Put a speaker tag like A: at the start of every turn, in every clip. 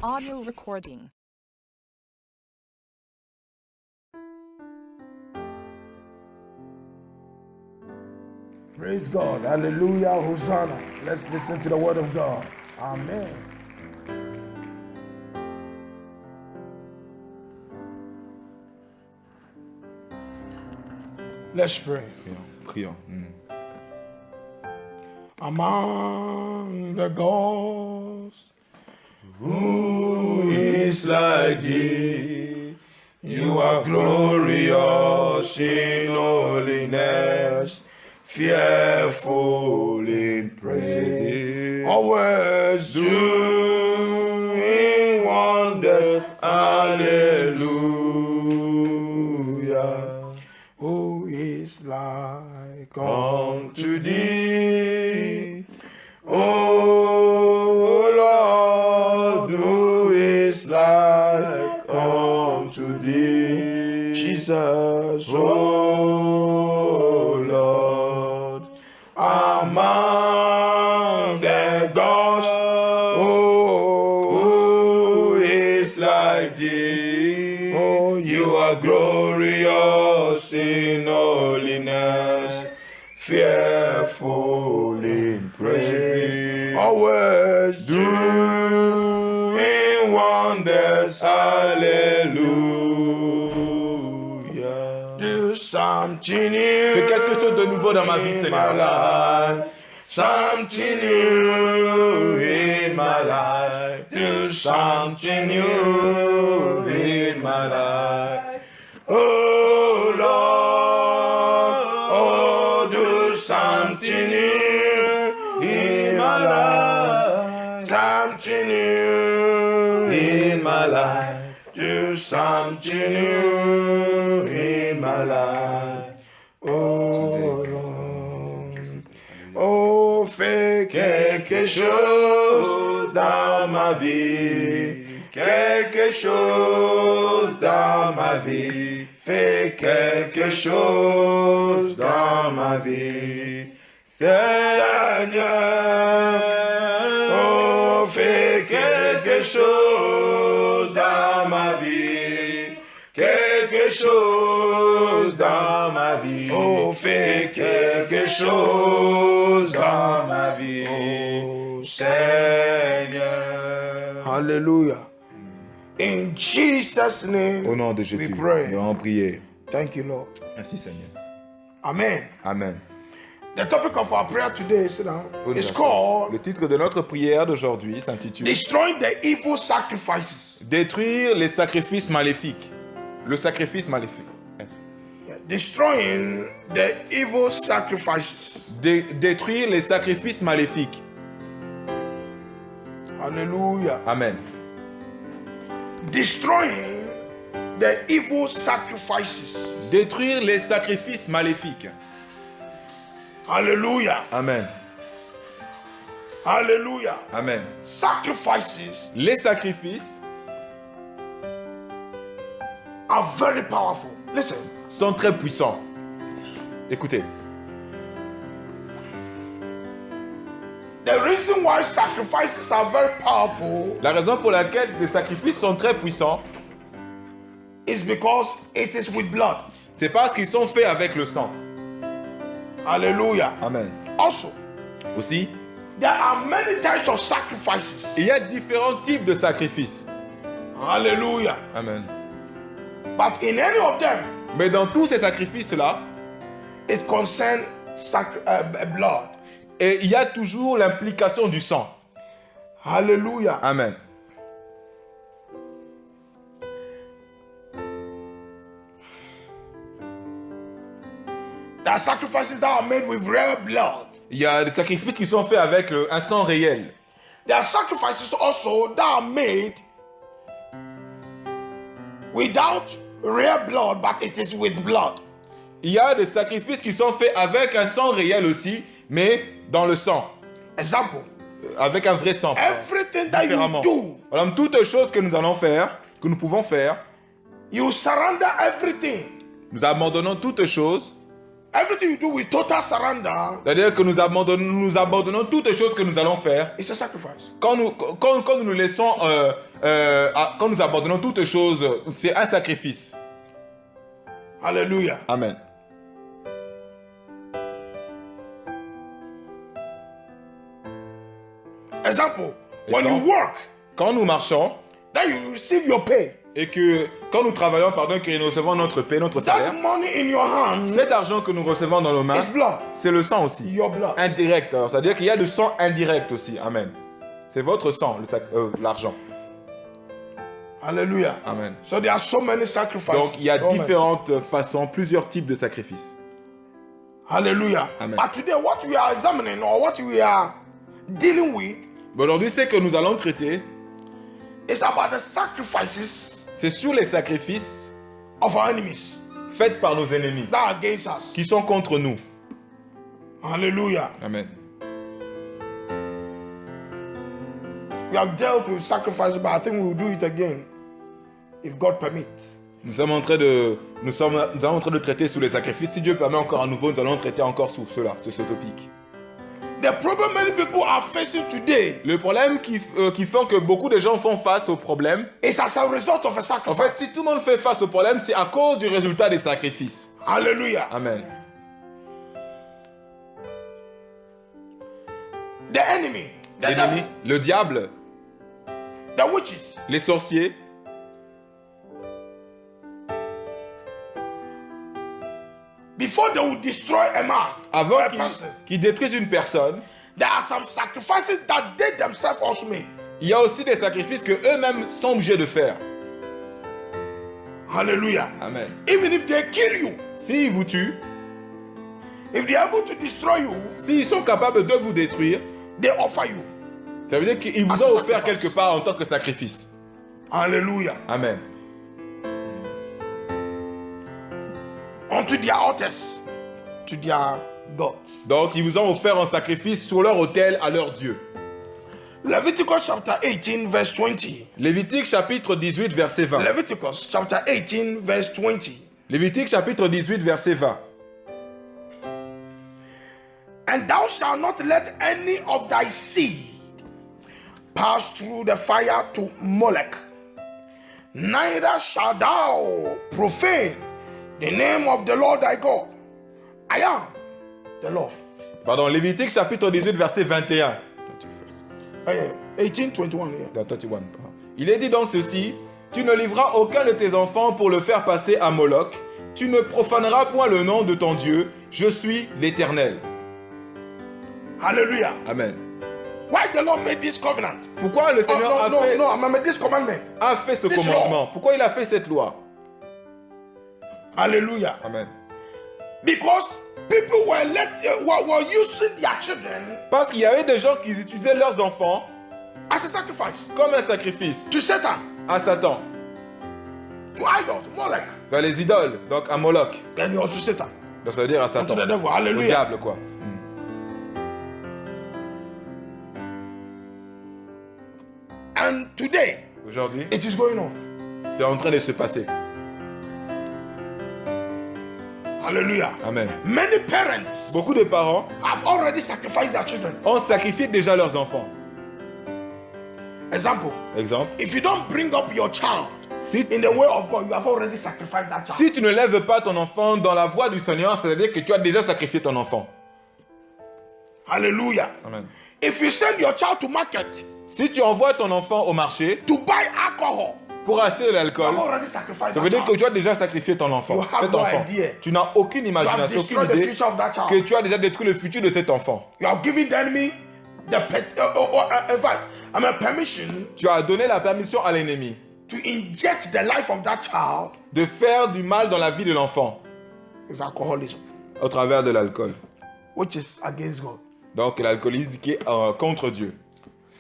A: audio recording.
B: Praise God. Hallelujah. Hosanna. Let's listen to the word of God. Amen. Let's pray.
C: Prions.
B: Among the gods, who is like thee? You are glorious in holiness, fearful in praise, always doing wonders. Hallelujah. Who is like unto thee? O Lord, who is like unto thee? Jesus, O Lord, among the gods, who is like thee? Oh, you are glorious in holiness, fearful in praise, always doing wonders. Hallelujah. Do something new.
C: Fais quelque chose de nouveau dans ma vie, Seigneur.
B: Something new in my life. Do something new in my life. Oh Lord, oh, do something new in my life. Something new in my life. Do something new in my life. Oh Lord, oh, fais quelque chose dans ma vie. Quelque chose dans ma vie. Fais quelque chose dans ma vie. Seigneur, oh, fais quelque chose dans ma vie. Quelque chose dans ma vie. Oh, fais quelque chose dans ma vie. Oh, Seigneur. Hallelujah. In Jesus' name,
C: Au nom de
B: we
C: Jésus,
B: pray.
C: nous allons prier.
B: Thank you, Lord.
C: Merci Seigneur.
B: Amen.
C: Amen.
B: The topic of our prayer today is
C: Le
B: called
C: titre de notre prière d'aujourd'hui s'intitule
B: Destroying the Evil Sacrifices.
C: Détruire les sacrifices maléfiques. Le sacrifice maléfique. Yes.
B: Destroying the evil sacrifices.
C: Détruire les sacrifices maléfiques.
B: Hallelujah.
C: Amen.
B: Destroying the evil sacrifices.
C: Détruire les sacrifices maléfiques.
B: Hallelujah.
C: Amen.
B: Hallelujah.
C: Amen.
B: Sacrifices
C: Les sacrifices
B: are very powerful. Listen.
C: sont très puissants. Écoutez.
B: The reason why sacrifices are very powerful
C: La raison pour laquelle les sacrifices sont très puissants,
B: is because it is with blood.
C: c'est parce qu'ils sont faits avec le sang.
B: Hallelujah.
C: Amen.
B: Also,
C: Aussi,
B: there are many types of sacrifices.
C: il y a différents types de sacrifices.
B: Hallelujah.
C: Amen.
B: But in any of them,
C: Mais dans tous ces sacrifices-là,
B: it concerns blood.
C: et il y a toujours l'implication du sang.
B: Hallelujah.
C: Amen.
B: There are sacrifices that are made with real blood.
C: Il y a des sacrifices qui sont faits avec un sang réel.
B: There are sacrifices also that are made without real blood, but it is with blood.
C: Il y a des sacrifices qui sont faits avec un sang réel aussi, mais dans le sang.
B: Example.
C: Avec un vrai sang.
B: Everything that you
C: Différemment.
B: do,
C: Voilà, toutes les choses que nous allons faire, que nous pouvons faire,
B: you surrender everything
C: nous abandonnons toutes choses
B: everything you do with total surrender,
C: c'est-à-dire que nous abandonnons toutes les choses que nous allons faire.
B: it's a sacrifice.
C: Quand nous nous laissons, quand nous abandonnons toutes les choses, c'est un sacrifice.
B: Hallelujah.
C: Amen.
B: Example, when you
C: Exemple.
B: work,
C: Quand nous marchons
B: then you receive your pay.
C: et que quand nous travaillons, que nous recevons notre paie, notre
B: That
C: salaire,
B: money in your hand
C: cet argent que nous recevons dans nos mains,
B: is blood.
C: c'est le sang aussi.
B: Your blood.
C: Indirect. Alors, c'est-à-dire qu'il y a du sang indirect aussi. Amen. C'est votre sang, l'argent.
B: Hallelujah.
C: Amen.
B: So there are so many sacrifices.
C: Donc, il y a
B: Oh, man.
C: différentes façons, plusieurs types de sacrifices.
B: Hallelujah.
C: Amen.
B: But today, what we are examining or what we are dealing with
C: Mais aujourd'hui, ce que nous allons traiter,
B: is about the sacrifices
C: c'est sur les sacrifices
B: of our enemies
C: faits par nos ennemis,
B: that are against us.
C: qui sont contre nous.
B: Hallelujah.
C: Amen.
B: We have dealt with sacrifices, but I think we will do it again if God permits.
C: Nous sommes en train de traiter sur les sacrifices. Si Dieu permet encore à nouveau, nous allons traiter encore sur cela, sur ce topic.
B: The problem many people are facing today
C: Le problème qui fait que beaucoup de gens font face au problème,
B: is as a result of a
C: en
B: sacrifice.
C: fait, si tout le monde fait face au problème, c'est à cause du résultat des sacrifices.
B: Hallelujah.
C: Amen.
B: The enemy, the
C: L'ennemi,
B: devil,
C: le diable,
B: the witches,
C: les sorciers,
B: before they will destroy a man or
C: avant
B: a person,
C: qu'ils détruisent une personne,
B: there are some sacrifices that they themselves also make.
C: il y a aussi des sacrifices que eux-mêmes sont obligés de faire.
B: Hallelujah.
C: Amen.
B: Even if they kill you,
C: S'ils vous tuent,
B: if they are able to destroy you,
C: s'ils sont capables de vous détruire,
B: they offer you.
C: ça veut dire qu'ils vous
B: As a
C: ont offert
B: sacrifice.
C: quelque part en tant que sacrifice.
B: Hallelujah.
C: Amen.
B: Unto their altars, to their gods.
C: Donc, ils vous ont offert un sacrifice sur leur autel à leur Dieu.
B: Leviticus chapter 18, verse 20.
C: Lévitique chapitre 18, verset 20.
B: Leviticus chapter 18, verse 20.
C: Lévitique chapitre 18, verset 20.
B: And thou shalt not let any of thy seed pass through the fire to Molech, neither shalt thou profane the name of the Lord thy God. I am the Lord.
C: Pardon, Lévitique chapitre 18, verset 21.
B: 18, 21, yeah.
C: Dans 21. Il est dit donc ceci: tu ne livreras aucun de tes enfants pour le faire passer à Moloch. Tu ne profaneras point le nom de ton Dieu. Je suis l'Éternel.
B: Hallelujah.
C: Amen.
B: Why the Lord made this covenant?
C: Pourquoi le Seigneur
B: I made this commandment.
C: a fait ce
B: This
C: commandement?
B: law.
C: Pourquoi il a fait cette loi?
B: Hallelujah.
C: Amen.
B: Because people were using their children
C: Parce qu'il y avait des gens qui utilisaient leurs enfants
B: as a sacrifice
C: comme un sacrifice
B: to Satan,
C: à Satan,
B: to idols, Molech,
C: vers les idoles, donc à Moloch.
B: then to Satan,
C: Donc ça veut dire à
B: unto
C: Satan,
B: the devil.
C: au
B: Hallelujah.
C: diable quoi.
B: And today,
C: Aujourd'hui,
B: it is going on.
C: c'est en train de se passer.
B: Hallelujah.
C: Amen.
B: Many parents
C: Beaucoup de parents
B: have already sacrificed their children.
C: ont sacrifié déjà leurs enfants.
B: Example,
C: Exemple,
B: if you don't bring up your child
C: si,
B: in the way of God, you have already sacrificed that child.
C: si tu ne lèves pas ton enfant dans la voie du Seigneur, c'est-à-dire que tu as déjà sacrifié ton enfant.
B: Hallelujah.
C: Amen.
B: If you send your child to market
C: Si tu envoies ton enfant au marché
B: to buy alcohol,
C: pour acheter de
B: you
C: l'alcool,
B: have already sacrificed
C: ça veut
B: that
C: dire que
B: child.
C: tu as déjà sacrifié ton enfant,
B: You have
C: cet
B: no
C: enfant.
B: idea.
C: Tu n'as aucune
B: You have
C: imagination, aucune
B: destroyed the
C: idée
B: future of that child.
C: que tu as déjà détruit le futur de cet enfant.
B: You have given the enemy in fact, permission
C: Tu as donné la permission à l'ennemi
B: to inject the life of that child
C: de faire du mal dans la vie de l'enfant
B: with alcoholism,
C: au travers de l'alcool.
B: which is against God.
C: Donc l'alcoolisme qui est contre Dieu.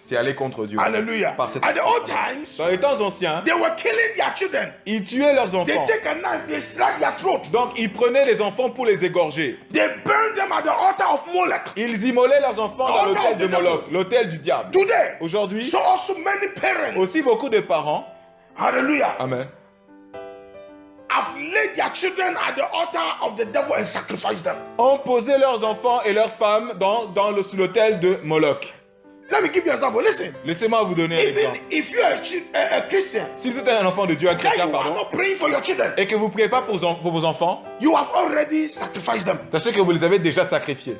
C: C'est aller contre Dieu.
B: Hallelujah.
C: Par cette-
B: At the old times,
C: Dans les temps anciens,
B: they were killing their children.
C: ils tuaient leurs
B: They
C: enfants.
B: take a knife, they slit their throat.
C: Donc ils prenaient les enfants pour les égorger.
B: They burn them at the altar of Molech.
C: Ils immolaient leurs enfants dans
B: Altar
C: l'autel
B: of
C: de
B: the devil.
C: Moloch, l'autel du diable.
B: Today,
C: Aujourd'hui,
B: so also many parents,
C: aussi beaucoup de parents,
B: hallelujah,
C: amen,
B: have laid their children at the altar of the devil and sacrificed them.
C: ont posé leurs enfants et leurs femmes sur l'autel de Moloch.
B: Let me give you an example. Listen.
C: Laissez-moi vous donner un
B: Even
C: exemple.
B: if you are a Christian,
C: Si vous êtes un enfant de Dieu, un
B: then
C: chrétien,
B: you are
C: pardon,
B: not praying for your children.
C: et que vous ne priez pas pour vos enfants,
B: You have already sacrificed them.
C: sachez que vous les avez déjà sacrifiés.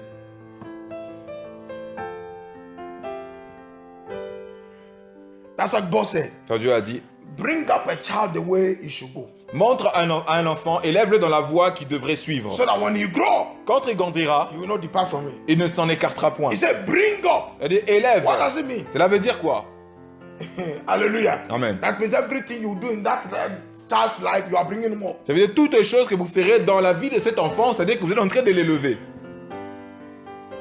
B: That's what God said.
C: Quand Dieu a dit,
B: Bring up a child the way he should go.
C: montre à un enfant, élève-le dans la voie qu'il devrait suivre.
B: So that when you grow up,
C: Quand il grandira,
B: you will not depart from it.
C: il ne s'en écartera point.
B: He said, bring up.
C: Il a dit, élève.
B: What does it mean?
C: Cela veut dire quoi?
B: Hallelujah.
C: Amen.
B: That means everything you do in that child's life, you are bringing him up.
C: Ça veut dire toutes les choses que vous ferez dans la vie de cet enfant, c'est-à-dire que vous êtes en train de l'élever.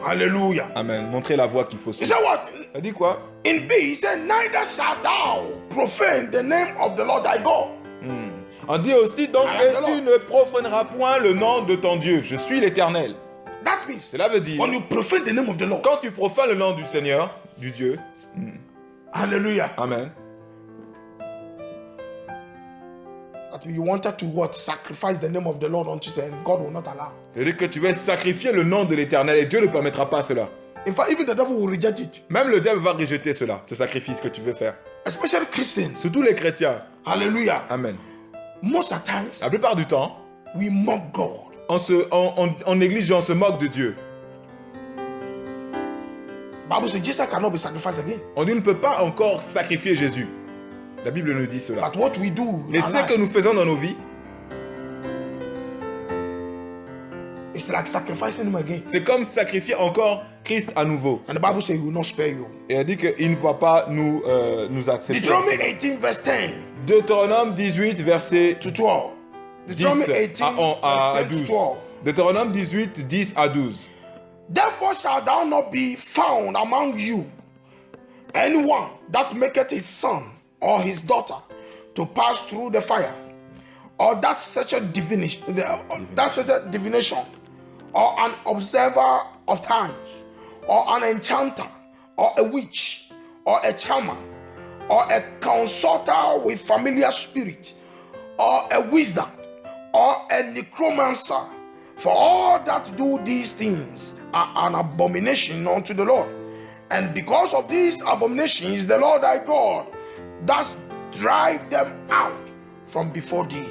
B: Hallelujah.
C: Amen. Montrez la voie qu'il faut
B: He
C: suivre.
B: said what?
C: Il a dit quoi?
B: In B, he said, neither shalt thou profane the name of the Lord thy God.
C: On dit aussi donc
B: I am
C: que
B: the
C: tu
B: Lord.
C: ne profaneras point le nom de ton Dieu. Je suis l'Éternel.
B: That means
C: Cela veut dire,
B: when you profane the name of the Lord,
C: quand tu profanes le nom du Seigneur, du Dieu,
B: hallelujah,
C: Amen.
B: that you wanted to what? Sacrifice the name of the Lord unto you, and God will not allow.
C: C'est-à-dire que tu vas sacrifier le nom de l'Éternel et Dieu ne permettra pas cela.
B: In fact, even the devil will reject it.
C: Même le diable va rejeter cela, ce sacrifice que tu veux faire.
B: Especially Christians.
C: Surtout les chrétiens.
B: Hallelujah.
C: Amen.
B: Most of the times,
C: La plupart du temps,
B: we mock God.
C: on néglige et on se moque de Dieu.
B: Bible says Jesus cannot be sacrificed again.
C: On dit on ne peut pas encore sacrifier Jésus. La Bible nous dit cela.
B: But what we do,
C: Mais
B: in our
C: ce
B: life,
C: que nous faisons dans nos vies,
B: it's like sacrificing him again.
C: c'est comme sacrifier encore Christ à nouveau.
B: And the Bible says he will not spare you.
C: Et elle dit qu'il ne va pas nous accepter.
B: Deuteronomy 18 verse 10
C: Deutéronome 18, verset
B: to 12.
C: 10
B: Deuteronomy 18
C: à
B: verse 10
C: 12.
B: to 12.
C: Deutéronome 18, 10 à 12.
B: Therefore shall thou not be found among you anyone that maketh his son or his daughter to pass through the fire, or that such a divination, or an observer of times, or an enchanter, or a witch, or a charmer, or a consulter with familiar spirit, or a wizard, or a necromancer. For all that do these things are an abomination unto the Lord. And because of these abominations, the Lord thy God does drive them out from before thee.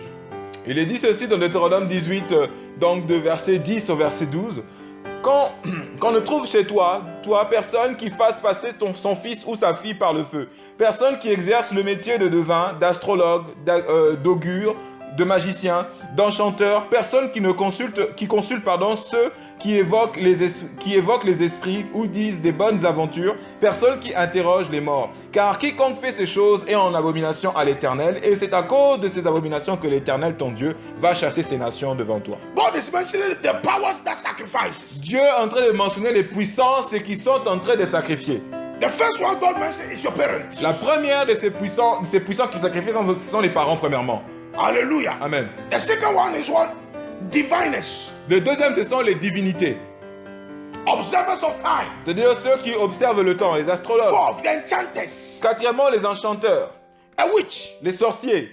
C: Il est dit ceci dans Deutéronome 18, donc de verset 10 au verset 12. Quand on ne trouve chez toi, personne qui fasse passer son fils ou sa fille par le feu, personne qui exerce le métier de devin, d'astrologue, d'augure, de magicien, d'enchanteur, personne qui consulte ceux qui évoquent les esprits ou disent des bonnes aventures, personne qui interroge les morts. Car quiconque fait ces choses est en abomination à l'Éternel, et c'est à cause de ces abominations que l'Éternel, ton Dieu, va chasser ces nations devant toi.
B: God is mentioning the powers that sacrifices.
C: Dieu est en train de mentionner les puissances qui sont en train de sacrifier.
B: The first one God mentioned is your parents.
C: La première de ces puissants qui sacrifient, ce sont les parents premièrement.
B: Hallelujah.
C: Amen.
B: The second one is what? Diviners.
C: Le deuxième, ce sont les divinités.
B: Observers of time.
C: C'est-à-dire ceux qui observent le temps, les astrologues.
B: Fourth, the enchanters.
C: Quatrièmement, les enchanteurs,
B: A witch.
C: les sorciers,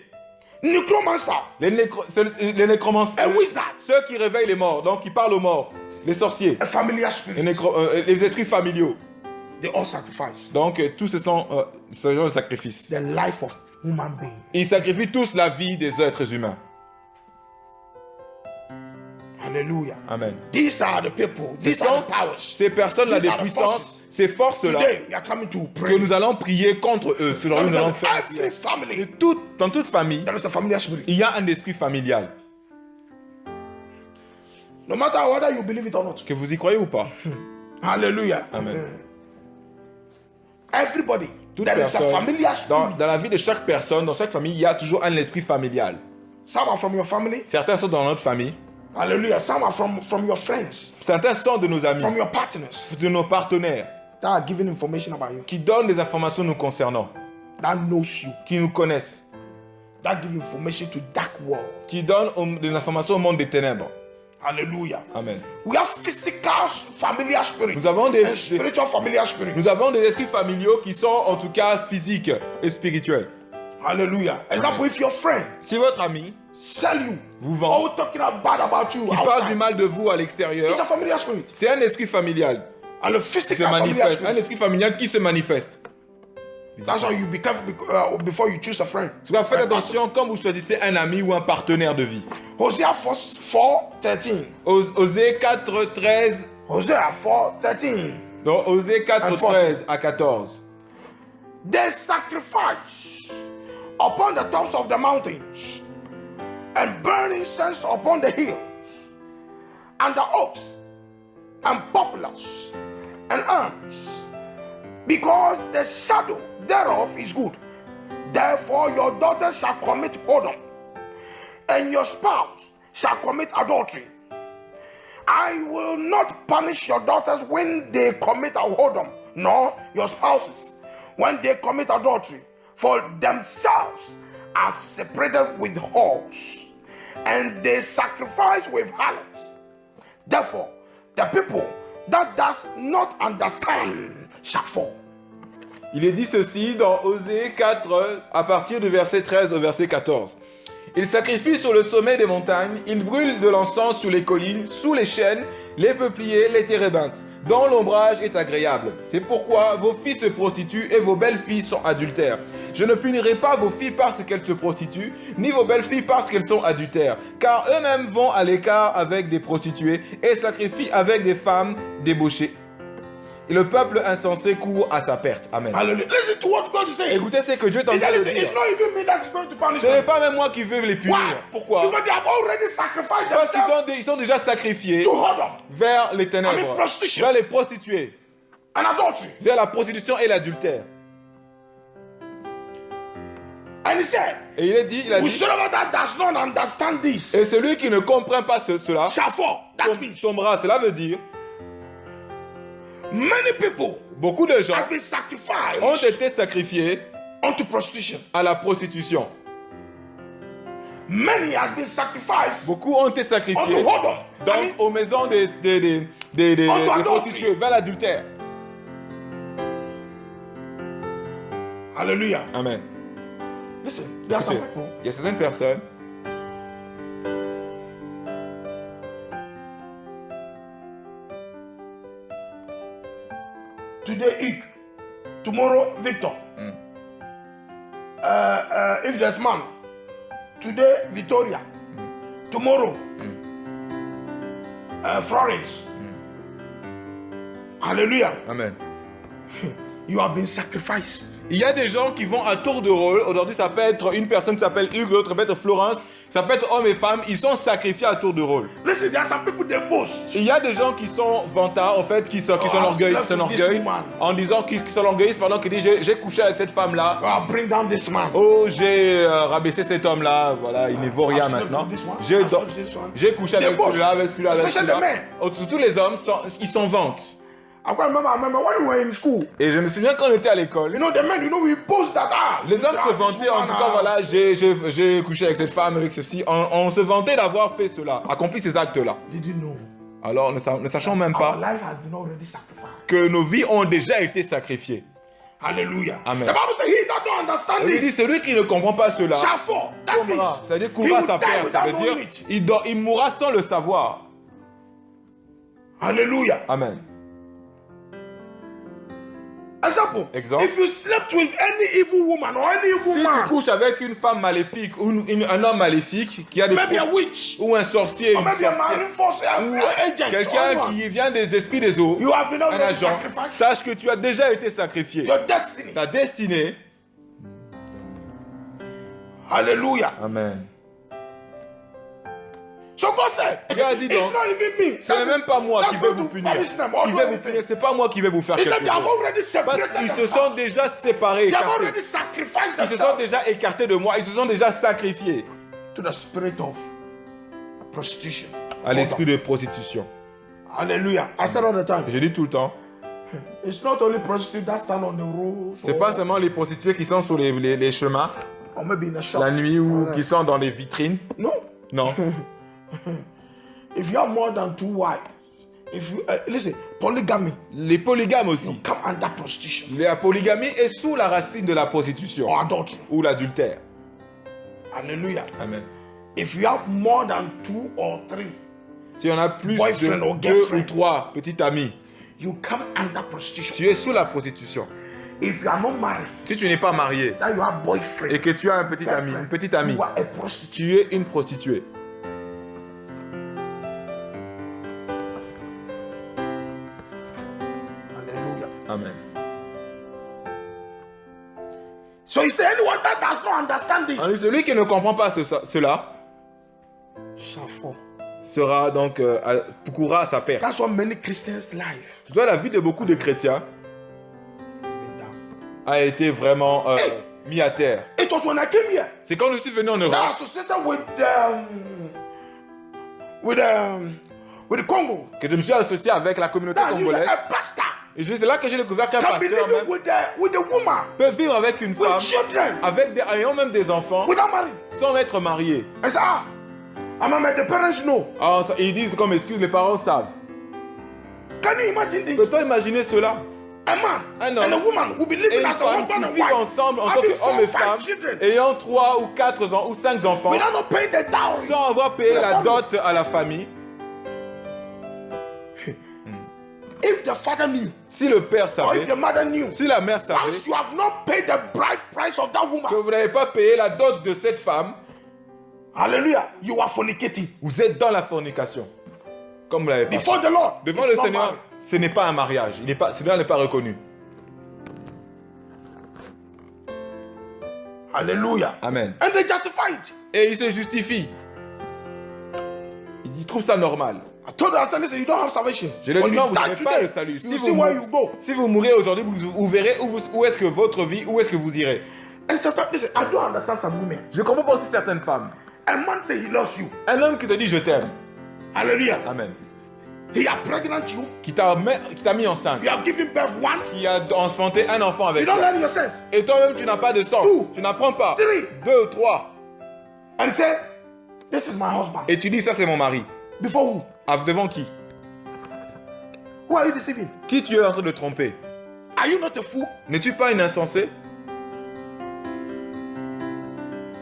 B: Necromancer.
C: les nécromanciens,
B: A wizard.
C: ceux qui réveillent les morts, donc qui parlent aux morts, les sorciers,
B: A familiar spirit.
C: les esprits familiaux.
B: They all sacrifice.
C: Donc tous ce sont le sacrifice.
B: The life of human being.
C: Ils sacrifient tous la vie des êtres humains.
B: Hallelujah.
C: Amen.
B: These are the people.
C: Ce
B: These are
C: sont
B: the powers.
C: ces personnes-là,
B: These
C: des
B: are the
C: puissances,
B: forces.
C: ces forces-là,
B: Today, we are coming to
C: que
B: pray.
C: nous allons prier contre eux. Selon nous allons faire.
B: Every family,
C: Dans toute famille,
B: there is a familiar spirit.
C: il y a un esprit familial.
B: No matter whether you believe it or not.
C: Que vous y croyez ou pas.
B: Hallelujah.
C: Amen.
B: Everybody,
C: Toute
B: there is a
C: personne,
B: familiar
C: dans
B: spirit.
C: la vie de chaque personne, dans chaque famille, il y a toujours un esprit familial.
B: Some are from your family.
C: Certains sont dans notre famille.
B: Hallelujah. Some are from your friends,
C: Certains sont de nos amis,
B: from your partners
C: de nos partenaires,
B: that are giving information about you,
C: qui donnent des informations nous concernant,
B: that knows you,
C: qui nous connaissent,
B: that give information to dark world.
C: qui donnent des informations au monde des ténèbres.
B: Hallelujah.
C: Amen.
B: We have physical familiar spirit
C: Nous avons
B: and spiritual familiar spirit.
C: Nous avons des esprits familiaux qui sont en tout cas physiques et spirituels.
B: Hallelujah. Example, if your friend
C: Si votre ami
B: sell you,
C: vous vend,
B: or talking bad about you
C: qui parle du
B: outside,
C: mal de vous à l'extérieur,
B: it's a familiar spirit.
C: c'est un esprit familial
B: And a
C: qui se
B: physical familiar
C: manifeste. Un
B: spirit.
C: esprit familial qui se manifeste.
B: That's why you be careful before you choose a friend.
C: C'est pourquoi faites attention quand vous choisissez un ami ou un partenaire de vie.
B: Hosea 4:13.
C: Osée 4, 13.
B: Hosea 4:13.
C: Donc, Osée 4, 13 à 14.
B: They sacrifice upon the tops of the mountains and burn incense upon the hills and the oaks and poplars and elms, because the shadow thereof is good. Therefore your daughter shall commit whoredom, and your spouse shall commit adultery. I will not punish your daughters when they commit a whoredom, nor your spouses when they commit adultery, for themselves are separated with whores, and they sacrifice with harlots. Therefore, the people that does not understand shall fall.
C: Il est dit ceci dans Osée 4, à partir du verset 13 au verset 14. Ils sacrifient sur le sommet des montagnes, ils brûlent de l'encens sur les collines, sous les chênes, les peupliers, les térébinthes, dont l'ombrage est agréable. C'est pourquoi vos filles se prostituent et vos belles-filles sont adultères. Je ne punirai pas vos filles parce qu'elles se prostituent, ni vos belles-filles parce qu'elles sont adultères, car eux-mêmes vont à l'écart avec des prostituées et sacrifient avec des femmes débauchées. Et le peuple insensé court à sa perte. Amen.
B: Hallelujah. Listen to what God is saying.
C: Écoutez ce que Dieu est en train de
B: Listen,
C: dire.
B: it's not even me that's going to punish
C: Ce n'est
B: them.
C: pas même moi qui veux les punir.
B: Why?
C: Pourquoi?
B: Because they have already sacrificed
C: Parce
B: themselves
C: qu'ils sont déjà sacrifiés
B: to whoredom
C: vers les
B: I
C: ténèbres,
B: mean prostitution.
C: vers les prostituées,
B: and adultery.
C: vers la prostitution et l'adultère.
B: And he said,
C: Et il a dit,
B: whosoever that does not understand this
C: et celui qui ne comprend pas cela
B: shall fall. That means
C: tombera. Cela veut dire,
B: many people
C: beaucoup de gens
B: have been
C: ont
B: sacrificed
C: été sacrifiés
B: unto prostitution.
C: à la prostitution.
B: Many have been sacrificed
C: Beaucoup ont été
B: unto
C: sacrifiés
B: whoredom. I
C: donc
B: mean,
C: aux maisons des
B: Unto adultery.
C: prostituées, vers l'adultère.
B: hallelujah.
C: Amen.
B: Listen, there are some
C: Écoutez,
B: people
C: il y a certaines personnes,
B: today Ike, tomorrow Victor. If there's man, today Victoria, tomorrow Florence. Hallelujah.
C: Amen.
B: You have been sacrificed.
C: Il y a des gens qui vont à tour de rôle. Aujourd'hui, ça peut être une personne qui s'appelle Hugues, l'autre peut être Florence. Ça peut être hommes et femmes. Ils sont sacrifiés à tour de rôle.
B: Listen, there are some people they boast.
C: Il y a des gens qui sont vantards, en fait, qui sont
B: slept with this
C: orgueil,
B: woman.
C: en disant qu'ils sont orgueillistes pendant qu'ils disent j'ai couché avec cette femme-là.
B: Oh, bring down this man.
C: Oh, j'ai rabaissé cet homme-là. Voilà, il ne vaut rien
B: I've slept
C: maintenant.
B: with this one.
C: J'ai
B: I've slept with this one.
C: j'ai couché
B: They
C: avec
B: boast.
C: celui-là, avec celui-là, avec
B: Especially the
C: celui-là.
B: men.
C: Oh, tous les hommes, ils s'en vantent.
B: I remember when we were in school.
C: Et je me souviens quand on était à l'école.
B: You know, the men, we boast that.
C: Les hommes se vantaient, en tout cas, voilà, j'ai couché avec cette femme, avec ceci. On se vantait d'avoir fait cela, accompli ces actes-là.
B: Did you know?
C: Alors, ne sachons même
B: Our
C: pas
B: life has been already sacrificed.
C: que nos vies ont déjà été sacrifiées.
B: Hallelujah.
C: Amen.
B: The Bible says, he that don't understand
C: Il dit,
B: this
C: celui qui ne comprend pas cela
B: shall fall. That
C: tombera.
B: means
C: C'est-à-dire
B: he
C: courra
B: will
C: sa
B: die
C: perte. Ça veut
B: without
C: dire,
B: knowing it.
C: il mourra sans le savoir.
B: Hallelujah.
C: Amen.
B: Example.
C: Exemple.
B: If you slept with any evil woman or any evil
C: Si tu
B: man,
C: couches avec une femme maléfique ou un homme maléfique qui a des
B: maybe a witch,
C: ou un sorcier,
B: or
C: une
B: maybe a
C: sorcière,
B: marine force agent,
C: quelqu'un
B: anyone,
C: qui vient des esprits des eaux,
B: you have been
C: un
B: already
C: agent,
B: sacrificed.
C: sache que tu as déjà été sacrifié.
B: Your destiny.
C: Ta destinée.
B: Hallelujah.
C: Amen.
B: So God said,
C: Dieu a dit
B: it's
C: donc,
B: not even me.
C: ce n'est même pas moi qui vais vous punir.
B: Il
C: Il va vous punir, c'est pas moi qui vais vous faire
B: He
C: quelque
B: said they have
C: chose.
B: already
C: Parce
B: separated
C: qu'ils se
B: themselves.
C: sont déjà séparés,
B: They have
C: écartés.
B: already sacrificed
C: Ils se sont
B: themselves
C: déjà écartés de moi, ils se sont déjà sacrifiés
B: to the spirit of prostitution.
C: à l'esprit de prostitution.
B: Hallelujah. I said all the time,
C: Je dis tout le temps,
B: it's not only prostitutes that stand on the roads
C: c'est pas seulement les prostituées qui sont sur les chemins
B: or maybe in a shop.
C: la nuit ou qui sont dans les vitrines.
B: No.
C: Non.
B: If you have more than 2 wives, If you listen, polygamy,
C: Les polygames aussi.
B: come under prostitution
C: La polygamie est sous la racine de la prostitution
B: or adultery.
C: ou l'adultère.
B: Hallelujah.
C: Amen.
B: If you have more than 2 or 3,
C: Si on a plus
B: Boyfriend or
C: de 2
B: girlfriend.
C: ou 3 petits amis,
B: you come under prostitution.
C: tu es sous la prostitution.
B: If you are not married,
C: Si tu n'es pas marié
B: that you have boyfriend,
C: et que tu as un petit ami, une petite amie,
B: you are a prostitute.
C: tu es une prostituée.
B: Hallelujah.
C: Amen.
B: So he said, anyone that does not understand this
C: Alors, celui qui ne comprend pas cela
B: shall fall.
C: sera donc courra à sa perte.
B: That's what many Christians' life
C: Tu vois, la vie de beaucoup de chrétiens
B: has been down.
C: a été vraiment mis à terre.
B: It was when I came here
C: C'est quand je suis venu en
B: that I
C: Europe
B: associated with the Congo.
C: que je me suis associé avec la communauté
B: That you
C: congolaise.
B: a pastor
C: Et c'est là que j'ai découvert qu'un
B: can be
C: pasteur
B: living
C: même
B: with the woman,
C: peut vivre avec une femme,
B: with children,
C: ayant même des enfants,
B: without marrying.
C: sans être marié.
B: I said, the parents know.
C: Alors, ils disent comme excuse, les parents savent.
B: Can you imagine this?
C: Peut-on imaginer cela?
B: A man
C: Un homme
B: and a woman will be
C: et
B: living
C: une
B: as a
C: femme
B: husband
C: qui
B: and
C: vivent
B: wife,
C: ensemble en tant
B: having
C: qu'homme
B: 4
C: et
B: 5
C: femme,
B: children,
C: ayant 3 ou 4 ans ou 5 enfants,
B: without not paying the dowry.
C: sans avoir payé la dot à la famille.
B: If the father knew,
C: Si le père
B: or
C: savait,
B: if the mother knew,
C: si la mère savait
B: once you have not paid the bride price of that
C: que
B: woman,
C: vous n'avez pas payé la dot de cette femme,
B: hallelujah, you are fornicating.
C: vous êtes dans la fornication. Comme vous l'avez pas fait.
B: Before the Lord,
C: Devant
B: it's
C: le
B: not
C: Seigneur,
B: marriage.
C: ce n'est pas un mariage. Cela n'est pas reconnu.
B: Hallelujah.
C: Amen.
B: And they justify it.
C: Et il se justifie. Il trouve ça normal.
B: I told her, I said, listen, you don't have salvation.
C: Je lui ai
B: When
C: dit
B: you
C: non, vous
B: die
C: n'avez pas
B: today,
C: le salut.
B: you see where you go.
C: Si vous mourrez aujourd'hui, vous verrez où est-ce que votre vie, où est-ce que vous irez.
B: And sometimes, listen, I don't understand some women.
C: Je comprends pas aussi certaines femmes.
B: A man say he loves you.
C: Un homme qui te dit je t'aime.
B: Hallelujah.
C: Amen.
B: He are pregnant you.
C: Qui t'a mis enceinte.
B: You are giving birth one.
C: Qui a enfanté un enfant
B: You
C: avec
B: don't
C: toi.
B: learn your sense.
C: Et toi-même, tu n'as pas de sens.
B: 2,
C: Tu n'apprends pas.
B: 3.
C: 2 ou 3.
B: And say, this is my husband.
C: Et tu dis ça c'est mon mari.
B: Before who?
C: Devant qui?
B: Who are you deceiving?
C: Qui tu es en train de tromper?
B: Are you not a fool?
C: N'es-tu pas une insensée?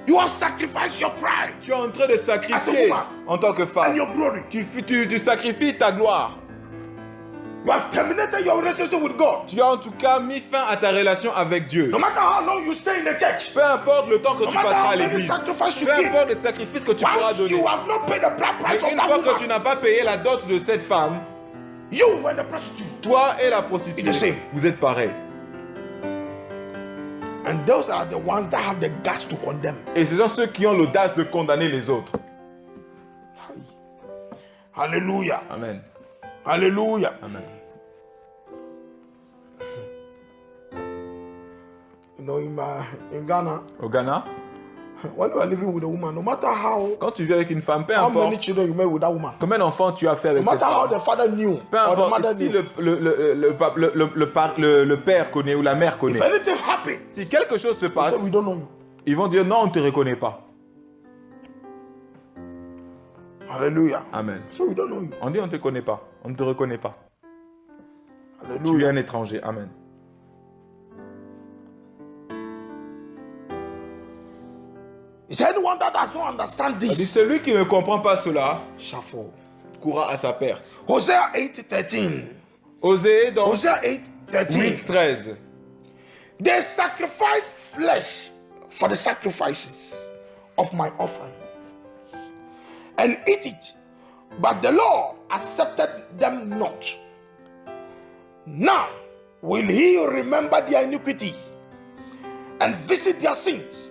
B: You have sacrificed your pride
C: Tu es en train de
B: As a
C: sacrifier
B: woman.
C: en tant que
B: and
C: femme.
B: your glory.
C: Tu sacrifies ta gloire.
B: You have terminated your relationship with God.
C: Tu as en tout cas mis fin à ta relation avec Dieu.
B: No matter how long you stay in the church,
C: Peu importe le temps que
B: no
C: tu
B: matter
C: passeras
B: how
C: à
B: many
C: l'église.
B: sacrifices you
C: Peu
B: give,
C: importe les sacrifices que tu pourras
B: once
C: donner.
B: you have not paid the bride price
C: Mais
B: of
C: une
B: that
C: fois que tu
B: woman,
C: n'as pas payé la dot de cette femme,
B: you and the prostitute.
C: toi et la
B: It's the
C: prostituée,
B: same.
C: vous êtes pareils.
B: And those are the ones that have the guts to condemn.
C: Et ce sont ceux qui ont l'audace de condamner les autres.
B: Hallelujah.
C: Amen.
B: Hallelujah.
C: Amen.
B: You know, in Ghana,
C: Au Ghana,
B: when you are living with a woman, no matter how
C: quand tu vis avec une femme, peu
B: many
C: importe
B: children you made with that woman,
C: combien d'enfants tu as fait
B: no
C: avec cette
B: matter how
C: femme,
B: the father knew
C: peu
B: or the
C: importe
B: mother
C: si
B: knew,
C: le père connaît ou la mère connaît,
B: if anything happens,
C: si quelque chose se
B: they
C: passe,
B: say, we don't know you.
C: ils vont dire non, on ne te reconnaît pas.
B: Hallelujah.
C: Amen.
B: So we don't know you.
C: On dit on ne te connaît pas, on ne te reconnaît pas. Tu es
B: Hallelujah.
C: un étranger. Amen.
B: Is anyone that does not understand
C: Il dit,
B: this
C: celui qui ne comprend pas cela
B: shall fall.
C: courra à sa perte.
B: Hosea 8:13.
C: Osée dans
B: Hosea 8:13.
C: 8:13.
B: They sacrifice flesh for the sacrifices of my offering and eat it, but the Lord accepted them not. Now will he remember their iniquity and visit their sins?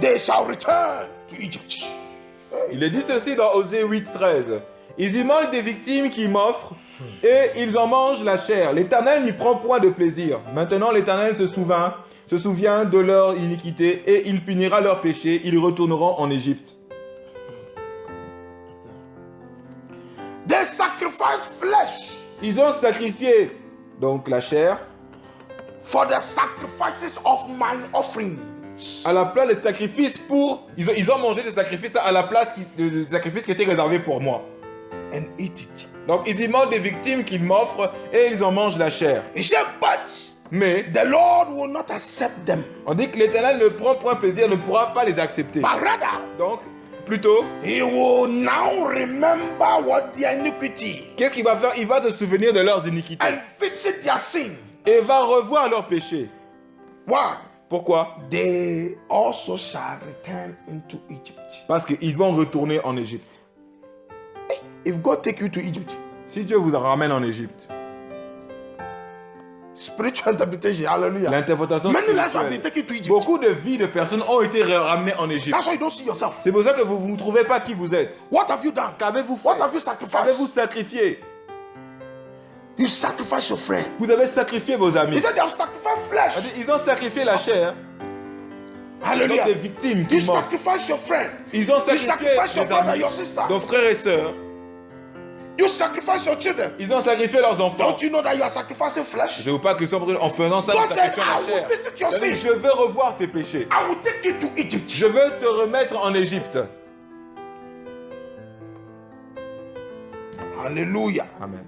B: They shall return to Egypt.
C: Il est dit ceci dans Osée 8:13. Ils y mangent des victimes qu'ils m'offrent et ils en mangent la chair. L'Éternel n'y prend point de plaisir. Maintenant l'Éternel se souvient de leur iniquité et il punira leurs péchés. Ils retourneront en Égypte.
B: They sacrifice flesh
C: Ils ont sacrifié donc la chair
B: for the sacrifices of mine offerings.
C: à la place des sacrifices pour... Ils ont mangé des sacrifices à la place des sacrifices qui étaient réservés pour moi.
B: And eat it.
C: Donc ils y demandent des victimes qu'ils m'offrent et ils en mangent la chair.
B: He said, but
C: Mais
B: the Lord will not accept them.
C: on dit que l'Éternel ne prend point plaisir, ne pourra pas les accepter.
B: But rather,
C: Donc, plutôt,
B: He will now remember what their iniquity
C: qu'est-ce qu'il va faire? Il va se souvenir de leurs iniquités
B: and visit their sin.
C: et va revoir leurs péchés.
B: Why?
C: Pourquoi?
B: They also shall return into Egypt.
C: Parce qu'ils vont retourner en Égypte.
B: If God take you to Egypt,
C: Si Dieu vous ramène en Égypte,
B: spiritual interpretation, hallelujah.
C: l'interprétation
B: Many lives have
C: spirituelle,
B: been taken to Egypt.
C: beaucoup de vies de personnes ont été ramenées en Égypte.
B: That's why you don't see yourself.
C: C'est pour ça que vous ne trouvez pas qui vous êtes.
B: What have you done?
C: Qu'avez-vous fait?
B: What have you sacrificed?
C: Qu'avez-vous sacrifié?
B: You sacrifice your friend.
C: Vous avez sacrifié vos
B: He
C: amis.
B: said they have sacrificed flesh.
C: Ils ont sacrifié la chair. Ils ont
B: Hallelujah.
C: des victimes
B: You
C: qui meurent.
B: sacrifice your friend.
C: Ils ont
B: You
C: sacrifié
B: sacrifice your
C: les
B: brother,
C: amis,
B: your sister.
C: nos frères et sœurs.
B: You sacrifice your children.
C: Ils ont sacrifié leurs enfants.
B: Don't you know that you are sacrificing flesh?
C: Je ne veux pas que ce soit en faisant ça,
B: God
C: nous
B: said,
C: sacrifions
B: I
C: la
B: will
C: chair.
B: visit your
C: C'est-à-dire,
B: sin.
C: je veux revoir tes péchés.
B: I will take you to Egypt.
C: Je veux te remettre en Égypte.
B: Hallelujah.
C: Amen.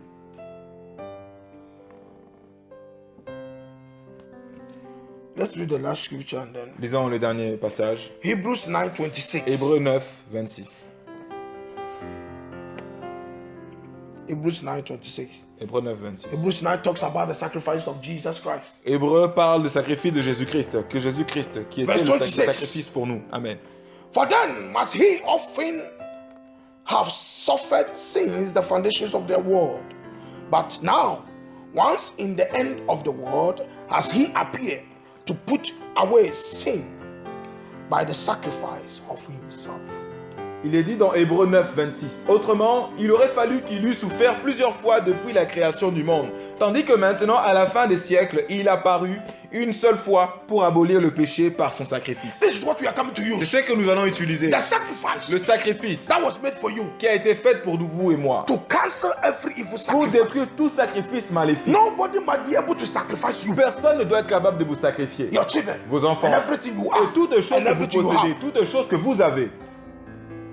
B: Let's read the last scripture and then.
C: Lisons le dernier passage.
B: Hebrews 9:26.
C: Hébreux 9, 26.
B: Hebrews 9:26.
C: Hébreux 9, 26.
B: Hebrews 9 talks about the sacrifice of Jesus Christ.
C: Hébreux parle du sacrifice de Jésus-Christ, que Jésus-Christ, qui était
B: Verse
C: le
B: 26.
C: sacrifice pour nous. Amen.
B: For then must he often have suffered since the foundations of the world. But now, once in the end of the world, has he appeared to put away sin by the sacrifice of himself.
C: Il est dit dans Hébreux 9, 26. Autrement, il aurait fallu qu'il eût souffert plusieurs fois depuis la création du monde. Tandis que maintenant, à la fin des siècles, il a paru une seule fois pour abolir le péché par son sacrifice.
B: This is what we are coming to
C: C'est
B: use.
C: ce que nous allons utiliser.
B: The sacrifice
C: Le sacrifice
B: that was made for you
C: qui a été fait pour nous, vous et moi.
B: to cancel every evil
C: Pour
B: sacrifice.
C: détruire tout sacrifice maléfique.
B: Nobody might be able to sacrifice you,
C: Personne ne doit être capable de vous sacrifier.
B: your children,
C: Vos enfants.
B: and everything you
C: Et
B: are,
C: toutes choses
B: and
C: que vous
B: everything you
C: possédez,
B: have.
C: toutes choses que vous avez.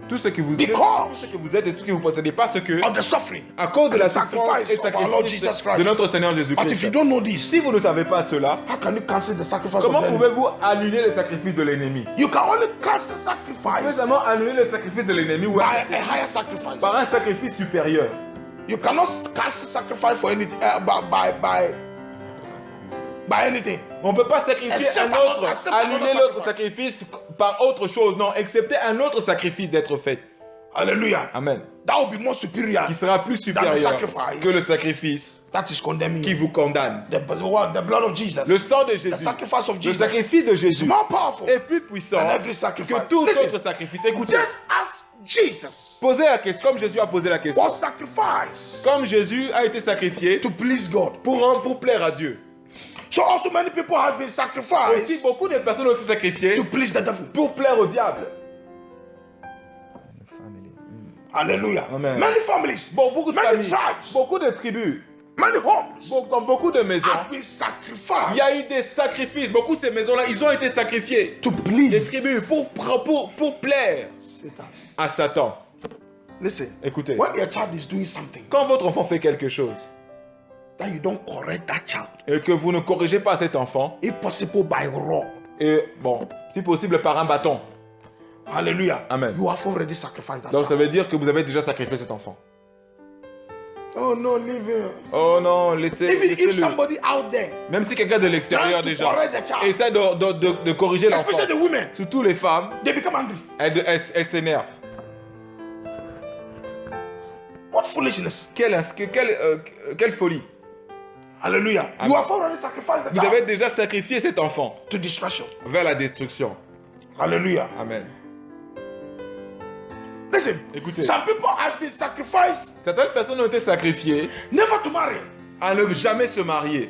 C: Tout ce que vous êtes,
B: Because
C: tout ce que vous êtes et tout ce que vous possédez. Parce que,
B: of the suffering
C: à cause de la
B: and the
C: souffrance et
B: sacrifice of our Lord Jesus
C: sacrifice
B: Christ.
C: de notre Seigneur
B: But if you
C: Jésus-Christ.
B: don't know this,
C: Si vous ne savez pas cela,
B: how can you cancel the sacrifice
C: comment
B: of the enemy?
C: pouvez-vous annuler le sacrifice de l'ennemi?
B: You can only cancel
C: Vous pouvez
B: sacrifice
C: seulement annuler le sacrifice de l'ennemi ou
B: by a higher sacrifice.
C: par un sacrifice supérieur.
B: You cannot cancel sacrifice for anything by anything.
C: On ne peut pas sacrifier
B: Except
C: un autre,
B: except
C: annuler
B: another
C: l'autre sacrifice par autre chose. Non, excepté un autre sacrifice d'être fait.
B: Hallelujah.
C: Amen.
B: That will be more superior
C: Qui sera plus supérieur
B: sacrifice.
C: que le sacrifice
B: that is condemning
C: qui
B: you.
C: vous condamne.
B: The blood of Jesus.
C: Le sang de
B: The
C: Jésus,
B: sacrifice of
C: le
B: Jesus
C: sacrifice de
B: is
C: Jésus
B: more powerful
C: est plus puissant
B: than every sacrifice.
C: que tout
B: Listen,
C: autre sacrifice. Écoutez,
B: just as Jesus
C: posez la question, comme Jésus a posé la question.
B: was sacrificed
C: Comme Jésus a été sacrifié
B: to please God.
C: pour plaire à Dieu.
B: So also many people have been
C: Aussi,
B: sacrificed
C: beaucoup de personnes ont été sacrifiées
B: to please the devil.
C: pour plaire au diable.
B: Hallelujah.
C: Amen.
B: Many families,
C: Beaucoup de
B: many
C: familles,
B: tribes,
C: beaucoup de tribus,
B: many homes
C: dans beaucoup de maisons,
B: have been
C: il
B: sacrificed
C: y a eu des sacrifices. Beaucoup de ces maisons-là, ils ont été sacrifiés.
B: to
C: Des
B: please
C: tribus pour plaire
B: Satan.
C: à Satan.
B: Listen,
C: Écoutez,
B: when your child is doing something
C: quand votre enfant fait quelque chose
B: that you don't correct that child,
C: et que vous ne corrigez pas cet enfant,
B: if possible by rod,
C: et bon, si possible par un bâton,
B: hallelujah,
C: Amen.
B: you have already sacrificed that
C: donc ça
B: child.
C: veut dire que vous avez déjà sacrifié cet enfant.
B: Oh no, leave him.
C: Oh non,
B: Even if
C: laissez-le.
B: somebody out there
C: Même si quelqu'un de l'extérieur
B: trying to
C: déjà
B: correct the child,
C: essaie de corriger l'enfant,
B: especially the women,
C: surtout les femmes,
B: they become angry.
C: elles s'énervent.
B: What foolishness.
C: Quelle folie.
B: Hallelujah.
C: Amen.
B: You have already sacrificed the
C: Vous avez
B: child
C: déjà sacrifié cet enfant
B: to destruction.
C: vers la destruction.
B: Hallelujah.
C: Amen.
B: Listen,
C: Écoutez,
B: some people have been sacrificed
C: certaines personnes ont été sacrifiées
B: never to marry.
C: à ne jamais se marier.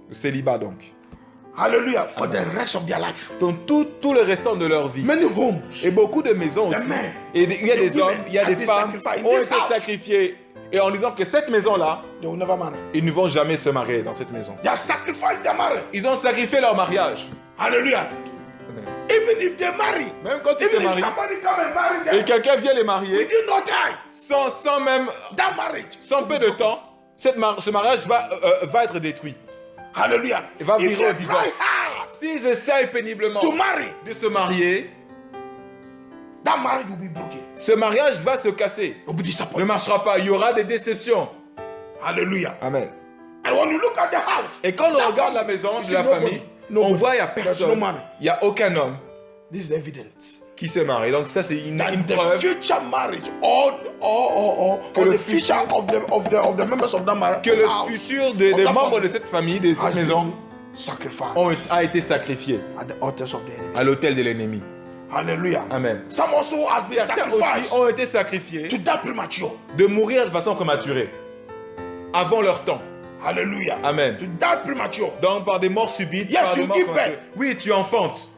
C: Le célibat donc.
B: Hallelujah. For the rest of their life.
C: Donc tout le restant de leur vie.
B: Many homes.
C: Et beaucoup de maisons
B: The
C: aussi.
B: men,
C: Et il y a
B: the
C: des hommes,
B: women
C: il y a des
B: have been
C: femmes
B: sacrificed in
C: ont
B: this
C: été
B: house.
C: sacrifiées. Et en disant que cette maison-là,
B: They will never marry.
C: ils ne vont jamais se marier dans cette maison.
B: They have sacrificed their marriage.
C: Ils ont sacrifié leur mariage.
B: Hallelujah.
C: Amen.
B: Even Even if they marry,
C: Même quand ils se
B: even if
C: marient,
B: somebody come and marry
C: et
B: them,
C: quelqu'un vient les marier,
B: within no time,
C: sans même,
B: that marriage,
C: sans peu de temps, ce mariage va être détruit.
B: hallelujah.
C: Il va
B: If
C: virer au
B: they
C: divorce.
B: try hard
C: S'ils essayent péniblement
B: to marry,
C: de se marier,
B: that marriage will be broken.
C: ce mariage va se casser.
B: Will be
C: Ne
B: disappointed.
C: marchera pas. Il y aura des déceptions.
B: Hallelujah.
C: Amen.
B: And when you look at the house,
C: Et quand on
B: that
C: regarde la
B: family,
C: maison
B: you
C: de
B: see
C: la
B: nobody,
C: famille,
B: nobody.
C: on voit il n'y a
B: There's
C: personne.
B: no man.
C: Il n'y a aucun homme
B: This is evident.
C: qui s'est marié. Donc ça, c'est une
B: That the
C: preuve
B: future marriage,
C: Que
B: or
C: le
B: the future of the members of that marriage,
C: que le
B: house,
C: futur
B: of
C: des
B: that
C: membres
B: family
C: de cette famille, de
B: has
C: cette maison,
B: been sacrificed
C: a été sacrifié
B: at the altars of the enemy.
C: à l'autel de l'ennemi.
B: Hallelujah.
C: Amen.
B: Some also has been
C: Certains aussi
B: sacrificed
C: ont été sacrifiés
B: to die premature.
C: de mourir de façon prématurée, avant leur temps.
B: Hallelujah.
C: Amen.
B: To die premature.
C: Donc par des morts subites,
B: Yes,
C: par des
B: you
C: morts
B: give
C: prématurées.
B: birth.
C: Oui, tu enfantes,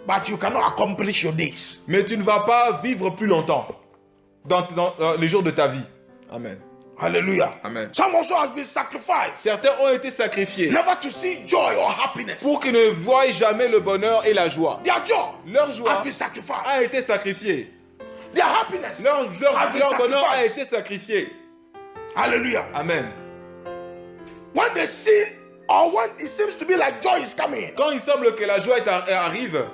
B: But you cannot accomplish your days.
C: mais tu ne vas pas vivre plus longtemps dans les jours de ta vie. Amen.
B: Hallelujah.
C: Amen.
B: Some also has been sacrificed
C: Certains ont été sacrifiés
B: never to see joy or happiness.
C: pour qu'ils ne voient jamais le bonheur et la joie.
B: Their joy
C: Leur
B: has
C: joie
B: been sacrificed.
C: a été sacrifiée.
B: Their happiness
C: Leur
B: has been
C: bonheur a
B: sacrificed.
C: été sacrifié.
B: Hallelujah.
C: Amen.
B: When they see or when it seems to be like joy is coming,
C: Quand il semble que la joie arrive,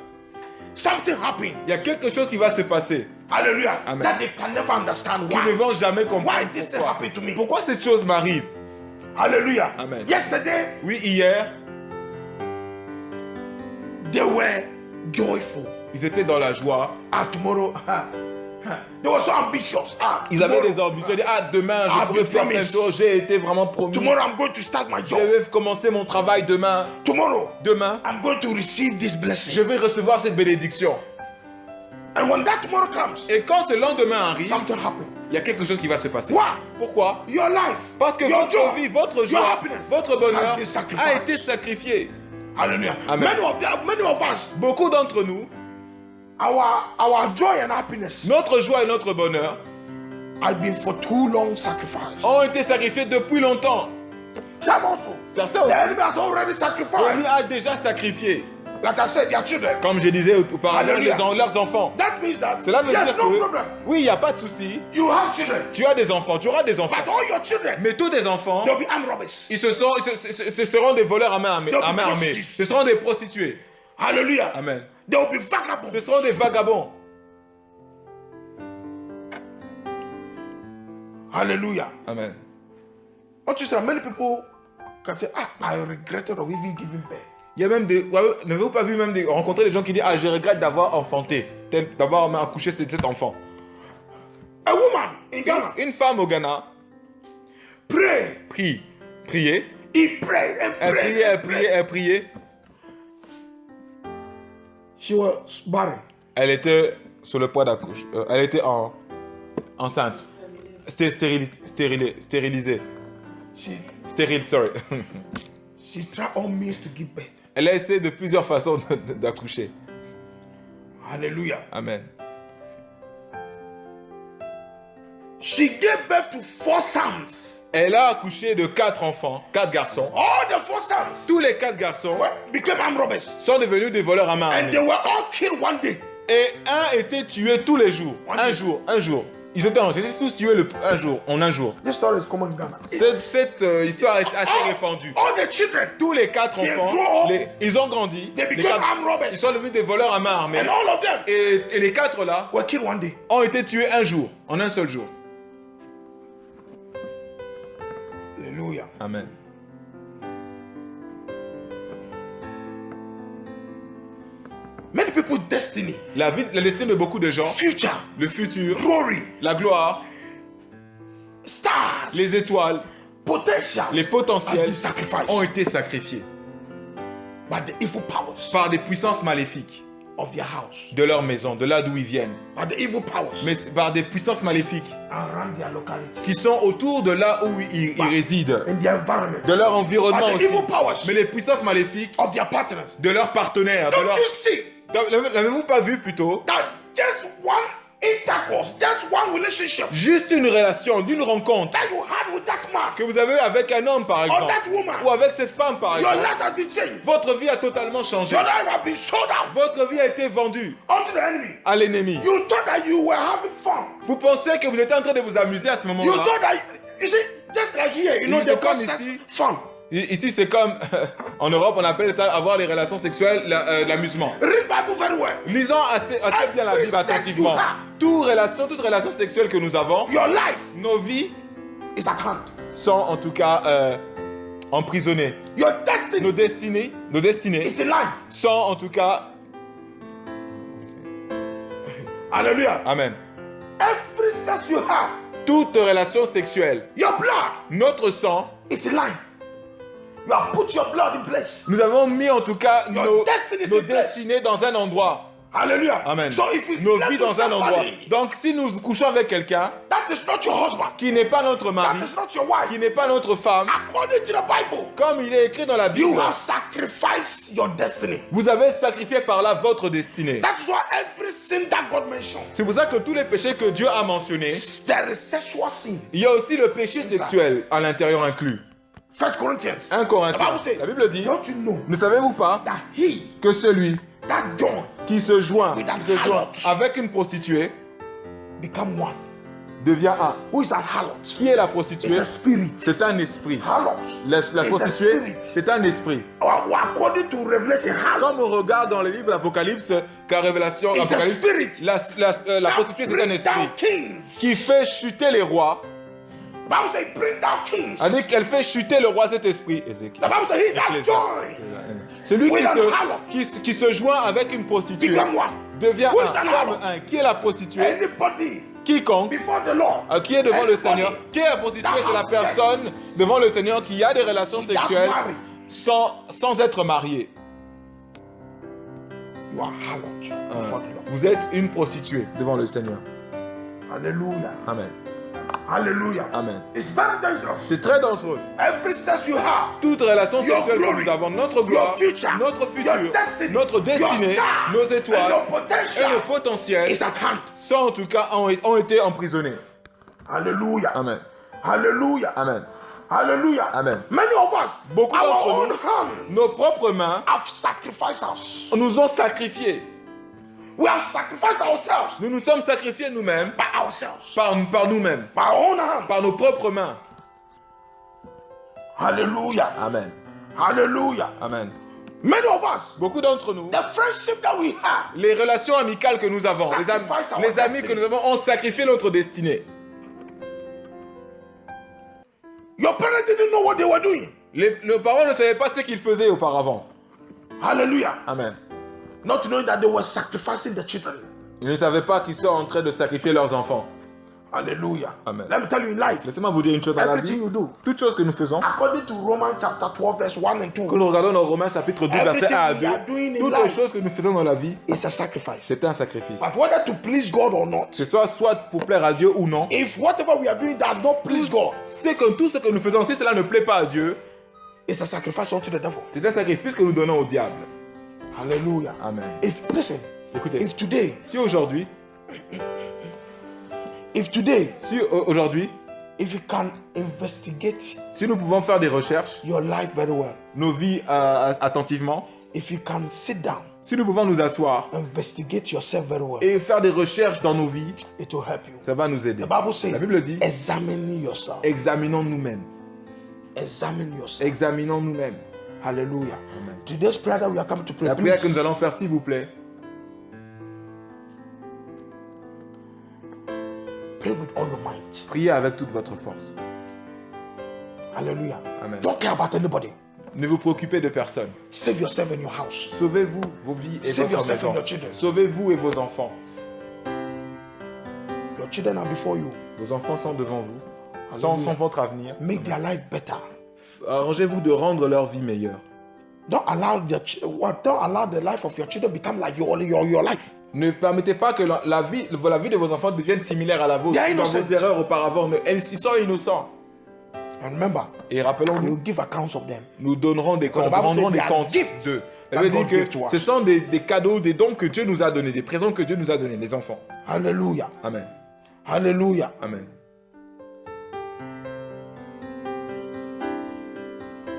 B: something happened.
C: il y a quelque chose qui va se passer.
B: Hallelujah.
C: Amen.
B: That they can never understand
C: Ils ne
B: why.
C: vont jamais
B: Why
C: comprendre
B: this thing
C: pourquoi.
B: happened to me.
C: Pourquoi cette chose m'arrive?
B: Hallelujah.
C: Amen.
B: Yesterday
C: Oui, hier,
B: they were joyful.
C: ils étaient dans la joie.
B: Tomorrow, they were so ambitious.
C: Ils avaient
B: Tomorrow,
C: des ambitions. Ils disaient, demain,
B: Ah,
C: je pourrais
B: be
C: faire plein de
B: promised.
C: choses. J'ai été vraiment promis.
B: tomorrow I'm going to start my
C: Je
B: job.
C: vais commencer mon travail demain.
B: Tomorrow
C: Demain,
B: I'm going to receive this blessing.
C: je vais recevoir cette bénédiction.
B: And when that tomorrow comes,
C: Et quand ce lendemain arrive,
B: something happens.
C: il y a quelque chose qui va se passer.
B: Why?
C: Pourquoi?
B: Your life,
C: Parce que
B: your
C: votre
B: joy,
C: vie, votre
B: your
C: joie,
B: happiness
C: votre bonheur
B: has been sacrificed.
C: a été sacrifié.
B: Hallelujah.
C: Amen.
B: Many of us,
C: Beaucoup d'entre nous,
B: our joy and happiness
C: notre joie et notre bonheur
B: have been for too long sacrificed.
C: ont été sacrifiés depuis longtemps.
B: Some also,
C: Certains
B: the
C: aussi,
B: enemy has already
C: l'ennemi
B: sacrificed.
C: a déjà sacrifié.
B: Like I said, their children.
C: Comme je disais auparavant,
B: Alléluia.
C: leurs enfants.
B: That means that
C: Cela veut
B: yes,
C: dire
B: no
C: que,
B: problem.
C: oui, il n'y a pas de souci.
B: You have children,
C: Tu as des enfants, tu auras des enfants.
B: but all your children,
C: Mais tous tes enfants,
B: they'll be armed robbers.
C: ce seront des voleurs à main armée.
B: They'll be
C: À main armée.
B: prostitutes.
C: Ce seront des prostituées.
B: Hallelujah.
C: Amen.
B: They'll be vagabonds.
C: Ce seront des vagabonds.
B: Hallelujah.
C: Amen.
B: Don't you see that many people can say, I regretted of even giving birth.
C: Il y a même des... N'avez-vous pas vu même rencontrer des gens qui disent je regrette d'avoir enfanté, d'avoir accouché cet enfant.
B: A woman in Ghana
C: Une femme au Ghana
B: priait.
C: priait.
B: He prayed and prayed.
C: Elle priait.
B: She was barren.
C: Elle était sur le point d'accoucher. Elle était enceinte. Stérilisée. Stérile, sorry.
B: She tried all means to give birth.
C: Elle a essayé de plusieurs façons d'accoucher.
B: Hallelujah.
C: Amen.
B: She gave birth to 4 sons.
C: Elle a accouché de 4 enfants, 4 garçons.
B: All the 4 sons
C: Tous les 4 garçons
B: became armed robbers.
C: sont devenus des voleurs à main
B: And
C: armée.
B: they were all killed one day.
C: Et un était tué tous les jours. Un jour. Ils étaient tous tués un jour, en un jour.
B: This story is common in Ghana.
C: Cette histoire est assez répandue.
B: All the children,
C: Tous les 4 enfants, ils ont grandi.
B: they
C: Les
B: became
C: 4
B: armed robbers.
C: ils sont devenus des voleurs à main armée.
B: And all of them
C: Et les 4 là
B: were killed one day.
C: ont été tués un jour, en un seul jour.
B: Hallelujah.
C: Amen.
B: Many people's destiny,
C: La destinée de beaucoup de gens,
B: future,
C: le futur,
B: glory,
C: la gloire,
B: stars,
C: les étoiles,
B: potential,
C: les potentiels
B: has been sacrificed
C: ont été sacrifiés
B: by the evil powers
C: par des puissances maléfiques
B: of their house,
C: de leur maison, de là d'où ils viennent,
B: by the evil powers
C: mais par des puissances maléfiques
B: around their locality,
C: qui sont autour de là où ils résident,
B: in their environment,
C: de leur environnement
B: by the
C: aussi,
B: evil powers
C: mais les puissances maléfiques
B: of their partners.
C: de leurs partenaires.
B: Don't you see
C: L'avez-vous pas vu plutôt?
B: that just one intercourse, just one relationship
C: Juste une relation, d'une rencontre
B: that you had with that man
C: que vous avez avec un homme, par
B: or
C: exemple,
B: that woman,
C: ou avec cette femme, par
B: your
C: exemple,
B: life has been changed.
C: votre vie a totalement changé.
B: Your life has been sold out
C: Votre vie a été vendue
B: unto the enemy.
C: à l'ennemi.
B: You thought that you were having fun.
C: Vous pensez que vous étiez en train de vous amuser à ce
B: You
C: moment-là.
B: thought that, you see, just like here, you know,
C: It's
B: they
C: a
B: call
C: comme
B: sex
C: ici.
B: fun.
C: Ici, c'est comme, en Europe, on appelle ça avoir les relations sexuelles, l'amusement.
B: Read Bible very well.
C: Lisons assez bien la Bible attentivement. Toute relation sexuelle que nous avons,
B: Your life
C: nos vies
B: is at hand.
C: sont en tout cas emprisonnées.
B: Your destiny
C: Nos destinées
B: is in line.
C: sont en tout cas...
B: Hallelujah.
C: Amen.
B: Every sex you have,
C: Toute relation sexuelle,
B: your blood
C: notre sang,
B: is in line. You have put your blood in place.
C: nous avons mis en tout cas
B: Your
C: nos
B: destiny is in place.
C: destinées dans un endroit.
B: Hallelujah.
C: Amen.
B: So if you
C: Nos
B: slept
C: vies
B: with
C: dans un endroit.
B: somebody,
C: Donc si nous couchons avec quelqu'un
B: that is not your husband.
C: qui n'est pas notre mari,
B: That is not your wife.
C: qui n'est pas notre femme,
B: According to the Bible,
C: comme il est écrit dans la
B: you
C: Bible,
B: have sacrificed your destiny.
C: vous avez sacrifié par là votre destinée.
B: That is why every sin that God mentioned,
C: C'est pour ça que tous les péchés que Dieu a mentionnés,
B: there is sexual sin.
C: il y a aussi le péché sexuel à l'intérieur inclus.
B: 1 Corinthians.
C: 1
B: The
C: Corinthiens,
B: Bible says,
C: la Bible dit,
B: don't you know
C: ne savez-vous pas
B: that he
C: que celui
B: that joined
C: qui se joint
B: With an
C: joint
B: harlot.
C: avec une prostituée
B: become one?
C: devient un.
B: Who is that harlot?
C: Qui est la
B: It's
C: prostituée?
B: a spirit.
C: C'est un esprit.
B: Harlot.
C: La
B: It's a
C: prostituée,
B: spirit.
C: c'est un esprit.
B: Or according to Revelation, harlot
C: Comme on regarde dans le livre d'Apocalypse, car Révélation,
B: is a
C: Apocalypse,
B: spirit.
C: la
B: that
C: prostituée c'est un
B: brings down
C: esprit
B: kings.
C: qui fait chuter les rois.
B: The Bible says, bring down kings.
C: Elle dit qu'elle fait chuter le roi cet esprit. Ézéchiel.
B: The Bible says, he that
C: Ecclésiaste.
B: joined
C: Celui
B: with an harlot
C: qui se joint avec une prostituée
B: become one.
C: devient
B: Who is an
C: un.
B: harlot?
C: Forme un. Qui est la prostituée?
B: Anybody
C: Quiconque.
B: before the Lord,
C: Qui est devant le
B: Anybody
C: Seigneur. Qui est la prostituée? C'est la personne devant le Seigneur qui a des relations
B: without
C: sexuelles
B: marriage,
C: sans être marié.
B: you are harlot before the Lord.
C: Vous êtes une prostituée devant le Seigneur.
B: Hallelujah.
C: Amen.
B: Hallelujah.
C: Amen.
B: It's very dangerous.
C: C'est très dangereux.
B: Every sex you have,
C: Toute relation
B: Your
C: sexuelle que
B: glory,
C: nous avons, notre gloire,
B: your future,
C: notre futur,
B: your destiny,
C: notre destinée,
B: your star,
C: nos
B: and
C: étoiles
B: your
C: et le
B: potential
C: potentiel
B: is at hand.
C: sont en tout cas ont été emprisonnés.
B: Hallelujah.
C: Amen.
B: Hallelujah.
C: Amen.
B: Hallelujah.
C: Amen.
B: Many of us,
C: Beaucoup
B: our
C: d'entre
B: own
C: nous,
B: hands
C: nos propres mains
B: have sacrificed us.
C: nous ont sacrifiés.
B: We have sacrificed ourselves
C: Nous nous sommes sacrifiés nous-mêmes
B: by ourselves,
C: par nous-mêmes,
B: by our own hands.
C: par nos propres mains.
B: Hallelujah.
C: Amen.
B: Hallelujah.
C: Amen.
B: Many of us,
C: Beaucoup d'entre nous,
B: the friendship that we have,
C: les relations amicales que nous avons,
B: Sacrifice our
C: les amis
B: destiny.
C: que nous avons ont sacrifié notre destinée.
B: your parents didn't know what they were doing.
C: Les parents ne savaient pas ce qu'ils faisaient auparavant.
B: Hallelujah.
C: Amen.
B: Not knowing that they were sacrificing the children.
C: Ils ne savaient pas qu'ils sont en train de sacrifier leurs enfants.
B: Hallelujah.
C: Amen.
B: Let me tell you in life,
C: Laissez-moi vous dire une chose dans la
B: everything
C: vie.
B: you do,
C: Toutes choses que nous faisons,
B: according to Romans chapter 12, verse 1 and 2,
C: que nous regardons dans Romains chapitre 12, verset 1 à
B: Everything we are
C: 2,
B: doing in
C: toutes les
B: life
C: choses que nous faisons dans la vie,
B: is a sacrifice.
C: c'est un sacrifice.
B: But whether to please God or not,
C: Que ce soit pour plaire à Dieu ou non,
B: if whatever we are doing does not please God,
C: c'est que tout ce que nous faisons, si cela ne plaît pas à Dieu,
B: it's a sacrifice unto the devil.
C: c'est un sacrifice que nous donnons au diable.
B: Hallelujah.
C: Amen.
B: Listen,
C: Écoutez,
B: if today,
C: si aujourd'hui,
B: if you can investigate
C: si nous pouvons faire des recherches,
B: your life very well,
C: nos vies attentivement,
B: if you can sit down,
C: si nous pouvons nous asseoir
B: investigate yourself very well,
C: et faire des recherches dans nos vies,
B: it will help you.
C: ça va nous aider.
B: The Bible
C: La
B: says,
C: Bible dit,
B: examine yourself.
C: examinons nous-mêmes.
B: Examine yourself.
C: Examinons nous-mêmes.
B: Hallelujah.
C: Amen.
B: Today's prayer that we are coming to pray,
C: La prière que
B: please,
C: nous allons faire, s'il vous plaît,
B: pray with all your might.
C: priez avec toute votre force.
B: Hallelujah.
C: Amen.
B: Don't care about anybody.
C: Ne vous préoccupez de personne.
B: Save yourself in your house.
C: Sauvez-vous vos vies et
B: Save
C: votre
B: yourself and
C: maison.
B: your children.
C: Sauvez-vous et vos enfants.
B: Your children are before you.
C: Vos enfants sont devant vous, sont
B: Alléluia.
C: votre avenir.
B: Make their life better.
C: Arrangez-vous de rendre leur vie meilleure.
B: Don't allow the life of your children become like your life.
C: Ne permettez pas que la vie de vos enfants devienne similaire à la vôtre.
B: They are
C: Dans
B: innocent.
C: vos erreurs auparavant, ils sont innocents.
B: And remember,
C: Et rappelons-nous,
B: we'll give accounts of them.
C: nous donnerons des comptes,
B: the Bible
C: rendrons
B: says
C: des
B: they are
C: comptes
B: gifts
C: d'eux.
B: that
C: La Bible
B: God
C: dit
B: gave to
C: que
B: us.
C: ce sont des cadeaux, des dons que Dieu nous a donnés, des présents que Dieu nous a donnés, les enfants.
B: Hallelujah.
C: Amen.
B: Hallelujah.
C: Amen.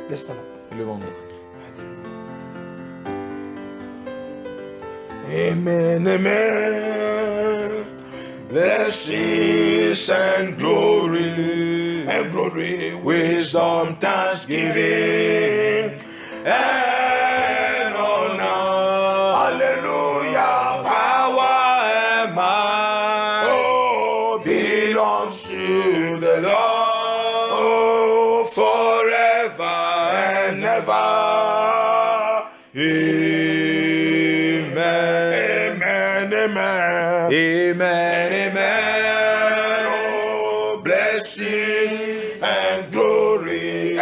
B: Let's stand up.
C: Levons-nous.
B: Amen, amen. Blessings and glory, wisdom, thanksgiving, and honor. Hallelujah.
C: Power and might
B: Oh, belongs to the Lord. Oh, forever and ever. Amen, amen.
C: Amen, amen.
B: Oh, blessings and glory,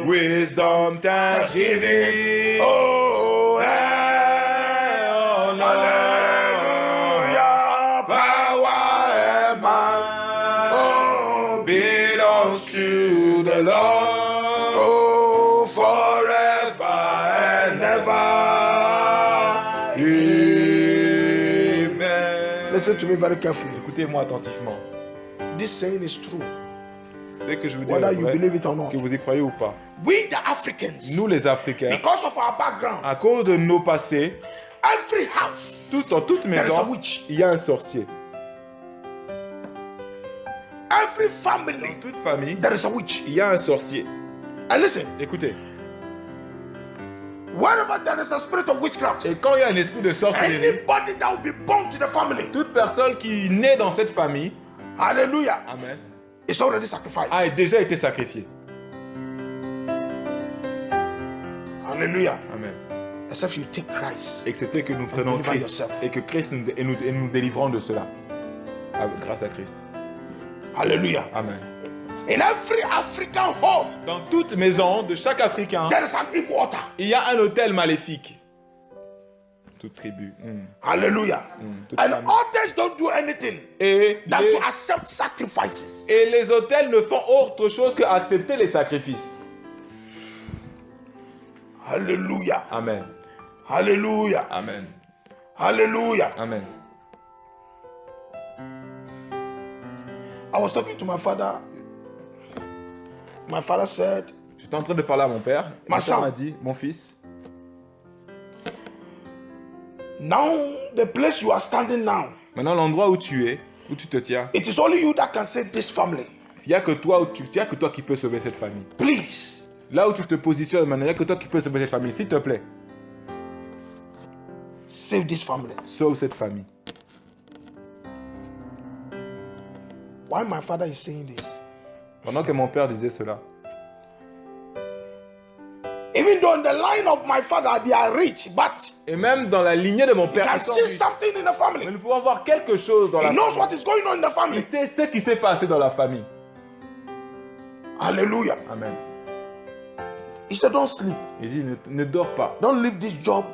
C: Wisdom, thanksgiving.
B: oh,
C: and honor.
B: hallelujah, power and might, oh, belongs to the Lord, oh, forever and ever.
C: Amen.
B: Listen to me very carefully.
C: Écoutez-moi attentivement.
B: This saying is true,
C: C'est que je vous dis
B: whether
C: est
B: you
C: vrai,
B: believe it or not.
C: que vous y croyez ou pas.
B: We, the Africans,
C: Nous les Africains,
B: because of our background,
C: à cause de nos passés,
B: every house,
C: dans toute
B: there is a
C: maison,
B: witch.
C: il y a un sorcier.
B: Every family,
C: Dans toute famille,
B: there is a witch.
C: il y a un sorcier.
B: And listen,
C: Écoutez,
B: wherever there is a spirit of witchcraft,
C: et quand il y a un esprit de sorcellerie,
B: anybody that will be born to the family,
C: toute personne qui naît dans cette famille,
B: hallelujah,
C: amen,
B: is already sacrificed.
C: a déjà été sacrifiée.
B: Hallelujah.
C: Amen.
B: Except you take Christ.
C: Excepté que nous prenons
B: deliver
C: Christ
B: yourself.
C: et que Christ nous délivrons de cela. Grâce à Christ.
B: Hallelujah.
C: Amen.
B: In every African home,
C: Dans toute maison de chaque Africain,
B: there is an evil altar.
C: il y a un autel maléfique. Toute tribu.
B: Hallelujah.
C: Toute
B: And
C: famille.
B: altars don't do anything
C: Et
B: than
C: les,
B: to accept sacrifices.
C: et les autels ne font autre chose que accepter les sacrifices.
B: Hallelujah.
C: Amen.
B: Hallelujah.
C: Amen.
B: Hallelujah.
C: Amen.
B: I was talking to my father. My father said,
C: J'étais en train de parler à mon père. Et
B: Ma
C: mon père
B: son.
C: m'a dit, mon fils,
B: now the place you are standing now,
C: maintenant l'endroit où tu es, où tu te tiens,
B: it is only you that can save this family.
C: il n'y a que toi, qui peux sauver cette famille.
B: Please,
C: Là où tu te positionnes maintenant, il n'y a que toi qui peux sauver cette famille. S'il te plaît,
B: save this family.
C: sauve cette famille.
B: Why my father is saying this?
C: Pendant que mon père disait cela,
B: Even though in the line of my father they are rich, but
C: et même dans la lignée de mon
B: he
C: père,
B: can
C: ils sont
B: see
C: riches.
B: something in the
C: Mais
B: family.
C: nous pouvons voir quelque chose dans
B: He
C: la
B: knows
C: famille.
B: what is going on in the
C: Il
B: family.
C: sait ce qui s'est passé dans la famille.
B: Hallelujah.
C: Amen.
B: He said, don't sleep.
C: Il dit, ne dors pas.
B: Don't leave this job,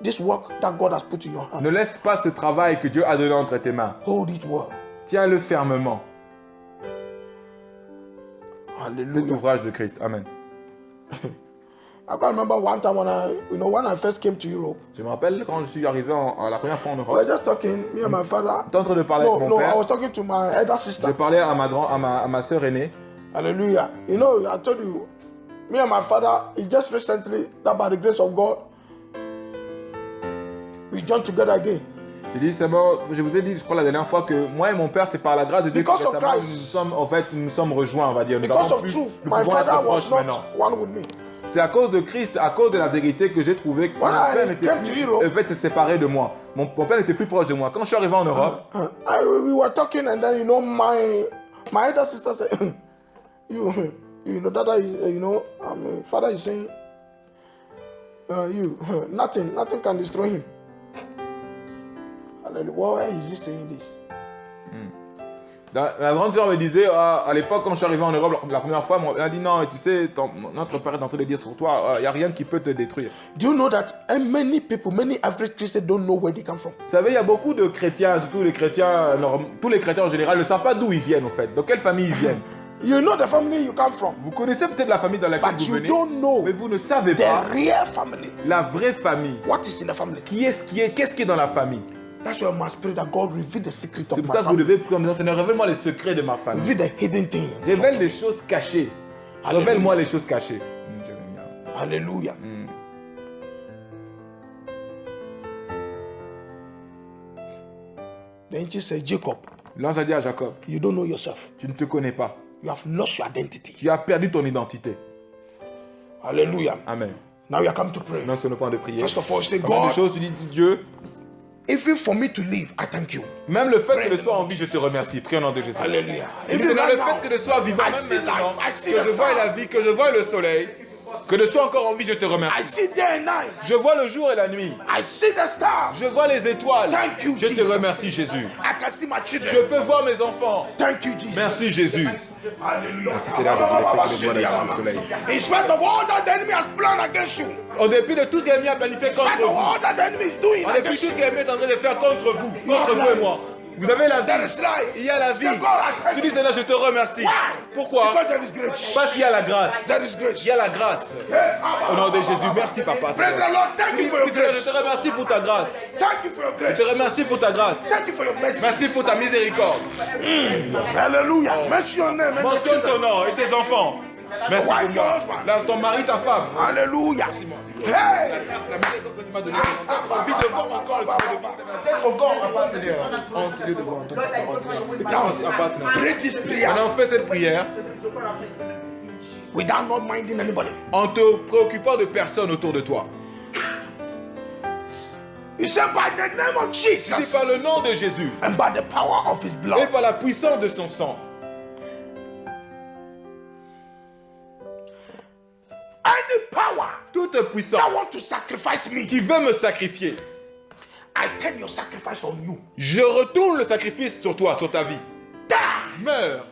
B: this work that God has put in your hand.
C: Ne laisse pas ce travail que Dieu a donné entre tes mains.
B: Hold it well.
C: Tiens-le fermement. Cet
B: Hallelujah.
C: ouvrage de Christ. Amen.
B: I can remember one time when I first came to Europe.
C: Je me rappelle quand je suis arrivé la première fois en
B: We
C: Europe.
B: were just talking, me and my father.
C: J'étais en train de parler avec mon
B: No, I
C: père.
B: was talking to my elder
C: Je
B: sister.
C: parlais à ma sœur aînée.
B: Hallelujah. You know, I told you, me and my father, he just recently, that by the grace of God, we joined together again.
C: J'ai dit, c'est bon, je vous ai dit, je crois la dernière fois que moi et mon père, c'est par la grâce de Dieu que
B: Because of
C: récemment,
B: Christ.
C: nous sommes rejoints, on va dire. Nous
B: Because
C: avons
B: of
C: pu-
B: truth,
C: nous
B: my
C: pouvons être
B: father was
C: proches
B: not
C: maintenant.
B: one with me.
C: C'est à cause de Christ, à cause de la vérité que j'ai trouvé que mon
B: When I
C: père n'était
B: came to
C: plus,
B: Europe-
C: en fait, se séparer de moi. Mon père n'était plus proche de moi. Quand je suis arrivé en Europe,
B: We were talking, and then my elder sister said, you know, Dada is, father is saying, nothing can destroy him. Hallelujah. Why is he saying this?
C: la grande sœur me disait, à l'époque, quand je suis arrivé en Europe la première fois, elle a dit non, tu sais, notre père est en train de dire sur toi, il n'y a rien qui peut te détruire.
B: Do you know that many people, many average Christians don't know where they come from?
C: Vous savez, il y a beaucoup de chrétiens, surtout les chrétiens, tous les chrétiens en général, ne savent pas d'où ils viennent, en fait, de quelle famille ils viennent.
B: You know the family you come from,
C: Vous connaissez peut-être la famille dans laquelle
B: but
C: vous
B: you
C: venez,
B: don't know
C: mais vous ne savez
B: the
C: pas
B: real family.
C: la vraie famille.
B: What is in the family?
C: Qu'est-ce qui est dans la famille?
B: That's why I must pray that God reveal the secret of
C: C'est pour
B: my
C: ça que vous
B: family.
C: devez prier en disant, Seigneur, révèle-moi les secrets de ma famille.
B: Reveal the hidden things.
C: Révèle les choses cachées.
B: Alléluia.
C: Révèle-moi les choses cachées.
B: Hallelujah. The angel said, Jacob,
C: L'ange a dit à Jacob,
B: you don't know yourself.
C: tu ne te connais pas.
B: You have lost your identity.
C: Tu as perdu ton identité.
B: Hallelujah.
C: Amen.
B: Now you are come to pray.
C: Non, c'est le point de prier.
B: First of all, say,
C: Première des
B: God,
C: choses, tu dis, Dieu,
B: even for me to live, I thank you.
C: même le fait que je sois en vie, je te remercie. Prie au nom de Jésus.
B: Hallelujah.
C: Et
B: Even
C: Seigneur,
B: right
C: le
B: now,
C: fait que je sois vivant,
B: I
C: même
B: see
C: maintenant,
B: life, I see
C: que
B: the
C: je vois
B: sun.
C: la vie, que je vois le soleil, que je sois encore en vie, je te
B: I
C: remercie.
B: see day and night.
C: Je vois le jour et la nuit.
B: I see the stars.
C: Je vois les étoiles.
B: Thank you,
C: Je te
B: Jesus.
C: remercie, Jésus.
B: I can see my
C: Je
B: children.
C: peux voir mes enfants.
B: Thank you, Jesus.
C: Merci, Jésus.
B: Hallelujah.
C: Merci, Seigneur, parce qu'il a fait que les mois dans le soleil.
B: In spite of all that the enemy has planned against you,
C: En dépit de tout ce que l'ennemi a planifié
B: in spite
C: contre
B: of
C: vous,
B: all that the enemy is doing
C: en dépit de tout
B: against
C: ce
B: you,
C: que l'ennemi est en train de faire contre vous et moi, vous avez la
B: there
C: vie.
B: is life.
C: Il y a la vie.
B: Say, God, I thank
C: Tu dis,
B: you.
C: Seigneur, je te remercie.
B: Why?
C: Pourquoi?
B: Because there is grace.
C: Parce qu'il y a la grâce.
B: There is grace.
C: Il y a la grâce. Au nom de Jésus, merci, Papa.
B: Praise the Lord. Thank you for your
C: Seigneur, je
B: grace.
C: te remercie pour ta grâce.
B: Thank you for your
C: Je
B: grace.
C: te remercie pour ta grâce.
B: Thank you for your mercy.
C: Merci pour ta miséricorde.
B: Hallelujah. Mention your name and your
C: Mentionne ton
B: children.
C: nom et tes enfants. Merci pour
B: Wife, your
C: moi.
B: husband.
C: Là, ton mari, ta femme.
B: Hallelujah.
C: La
B: Hey.
C: grâce, la miséricorde que tu m'as donnée. D'être envie de voir encore le Seigneur de vie, Seigneur. D'être encore en passe, Seigneur. En lieu de voir ton parole, Seigneur. Et puis en passe, Seigneur.
B: Pray this prayer
C: Maintenant, fais cette prière
B: without not minding anybody.
C: en te préoccupant de personne autour de toi.
B: You say by the name of
C: C'est par
B: Jesus
C: le nom de Jésus
B: and by the power of his
C: et
B: blood.
C: par la puissance de son sang.
B: Any power
C: Toute
B: that
C: puissance
B: want to sacrifice me,
C: qui veut me sacrifier,
B: I turn your sacrifice on you.
C: je retourne le sacrifice sur toi, sur ta vie.
B: Die.
C: Meurs.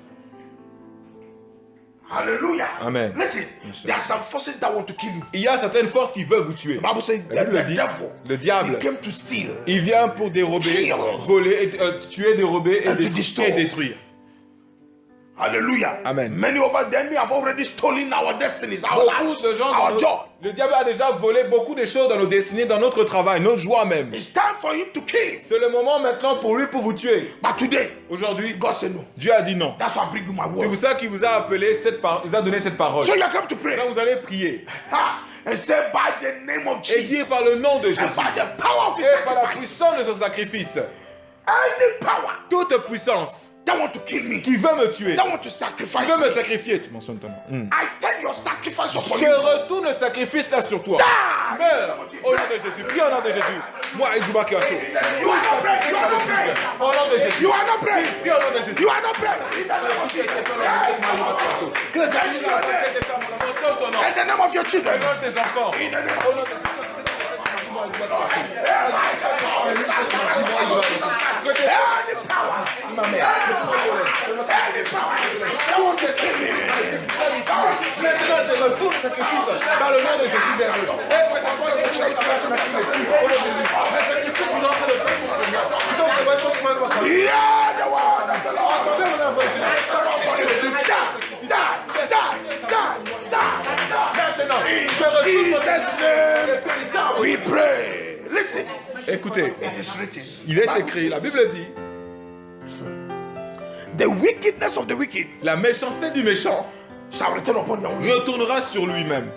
B: Hallelujah.
C: Amen.
B: Listen, there are some forces that want to kill you.
C: Il y a certaines forces qui veulent vous tuer.
B: The Bible says
C: La Bible
B: that the
C: dit,
B: devil,
C: le diable,
B: he came to steal.
C: il vient pour dérober,
B: Kill.
C: voler, tuer, dérober
B: And to destroy.
C: et détruire.
B: Hallelujah.
C: Amen.
B: Many of us, the enemy have already stolen our destinies, our
C: Beaucoup
B: lives,
C: de gens,
B: our joy.
C: le diable a déjà volé beaucoup de choses dans nos destinées, dans notre travail, notre joie même.
B: It's time for him to kill you.
C: C'est le moment maintenant pour lui, pour vous tuer.
B: But today,
C: Aujourd'hui,
B: God said no.
C: Dieu a dit non.
B: That's why I bring you my
C: C'est
B: word.
C: pour ça qu'il vous a appelé, il vous a donné cette parole.
B: So you come to pray.
C: Quand vous allez prier,
B: Ha! And say by the name of
C: et
B: Jesus.
C: dire par le nom de Jésus,
B: And by the power of his
C: et par la
B: sacrifice.
C: puissance de son sacrifice,
B: Any power
C: toute puissance
B: that want to kill me,
C: qui veut me tuer,
B: that want to
C: qui
B: sacrifice
C: veut me
B: me,
C: sacrifier, tu mentionnes ton nom.
B: I turn your sacrifice upon
C: Je
B: you.
C: retourne le sacrifice là sur toi.
B: Die!
C: Meurs au nom de Jésus. Prie au nom de Jésus. Moi, Aïdouba Kiasso.
B: You are not praying. You are not praying.
C: Au nom de Jésus.
B: You are not praying.
C: Prie au nom de Jésus.
B: You are not praying.
C: Mentionne ton nom.
B: In the name of your
C: Au
B: children.
C: nom de tes enfants. Au nom de
B: Any power. Any power. That want to kill me.
C: Maintenant, je retourne le sacrifice par le nom de Jésus vers eux. Et présentement, je vais au nom de Jésus. Le sacrifice, vous en faites le faire contre moi. Vous en faites le faire contre moi.
B: Yeah, the word of the Lord.
C: Entendez mon invocation. Maintenant, je retourne
B: Jesus' name we pray. Listen,
C: Écoutez,
B: it is written.
C: il est écrit, la Bible dit,
B: The wickedness of the wicked
C: la méchanceté du méchant
B: shall return upon your will.
C: retournera sur lui-même.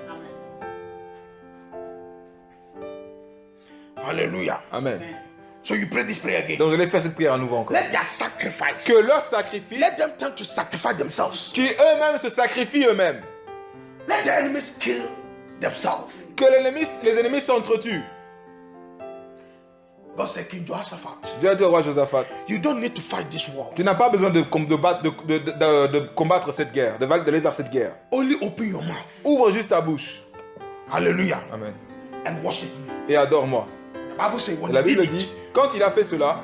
B: Hallelujah.
C: Amen.
B: So you pray this prayer again.
C: Donc je vais faire cette prière à nouveau encore.
B: Let their sacrifice,
C: Que leur sacrifice,
B: let them turn to sacrifice themselves.
C: qui eux-mêmes se sacrifient eux-mêmes.
B: Let the enemies kill themselves.
C: Que les ennemis s'entretuent.
B: God said, King Jehoshaphat,
C: Dieu a dit au roi Josaphat,
B: you don't need to fight this war.
C: tu n'as pas besoin de combattre cette guerre, d'aller vers cette guerre.
B: Only open your mouth.
C: Ouvre juste ta bouche.
B: Hallelujah.
C: Amen.
B: And worship me.
C: Et adore-moi.
B: The Bible says when
C: La
B: they
C: Bible
B: did
C: dit,
B: it,
C: quand il a fait cela,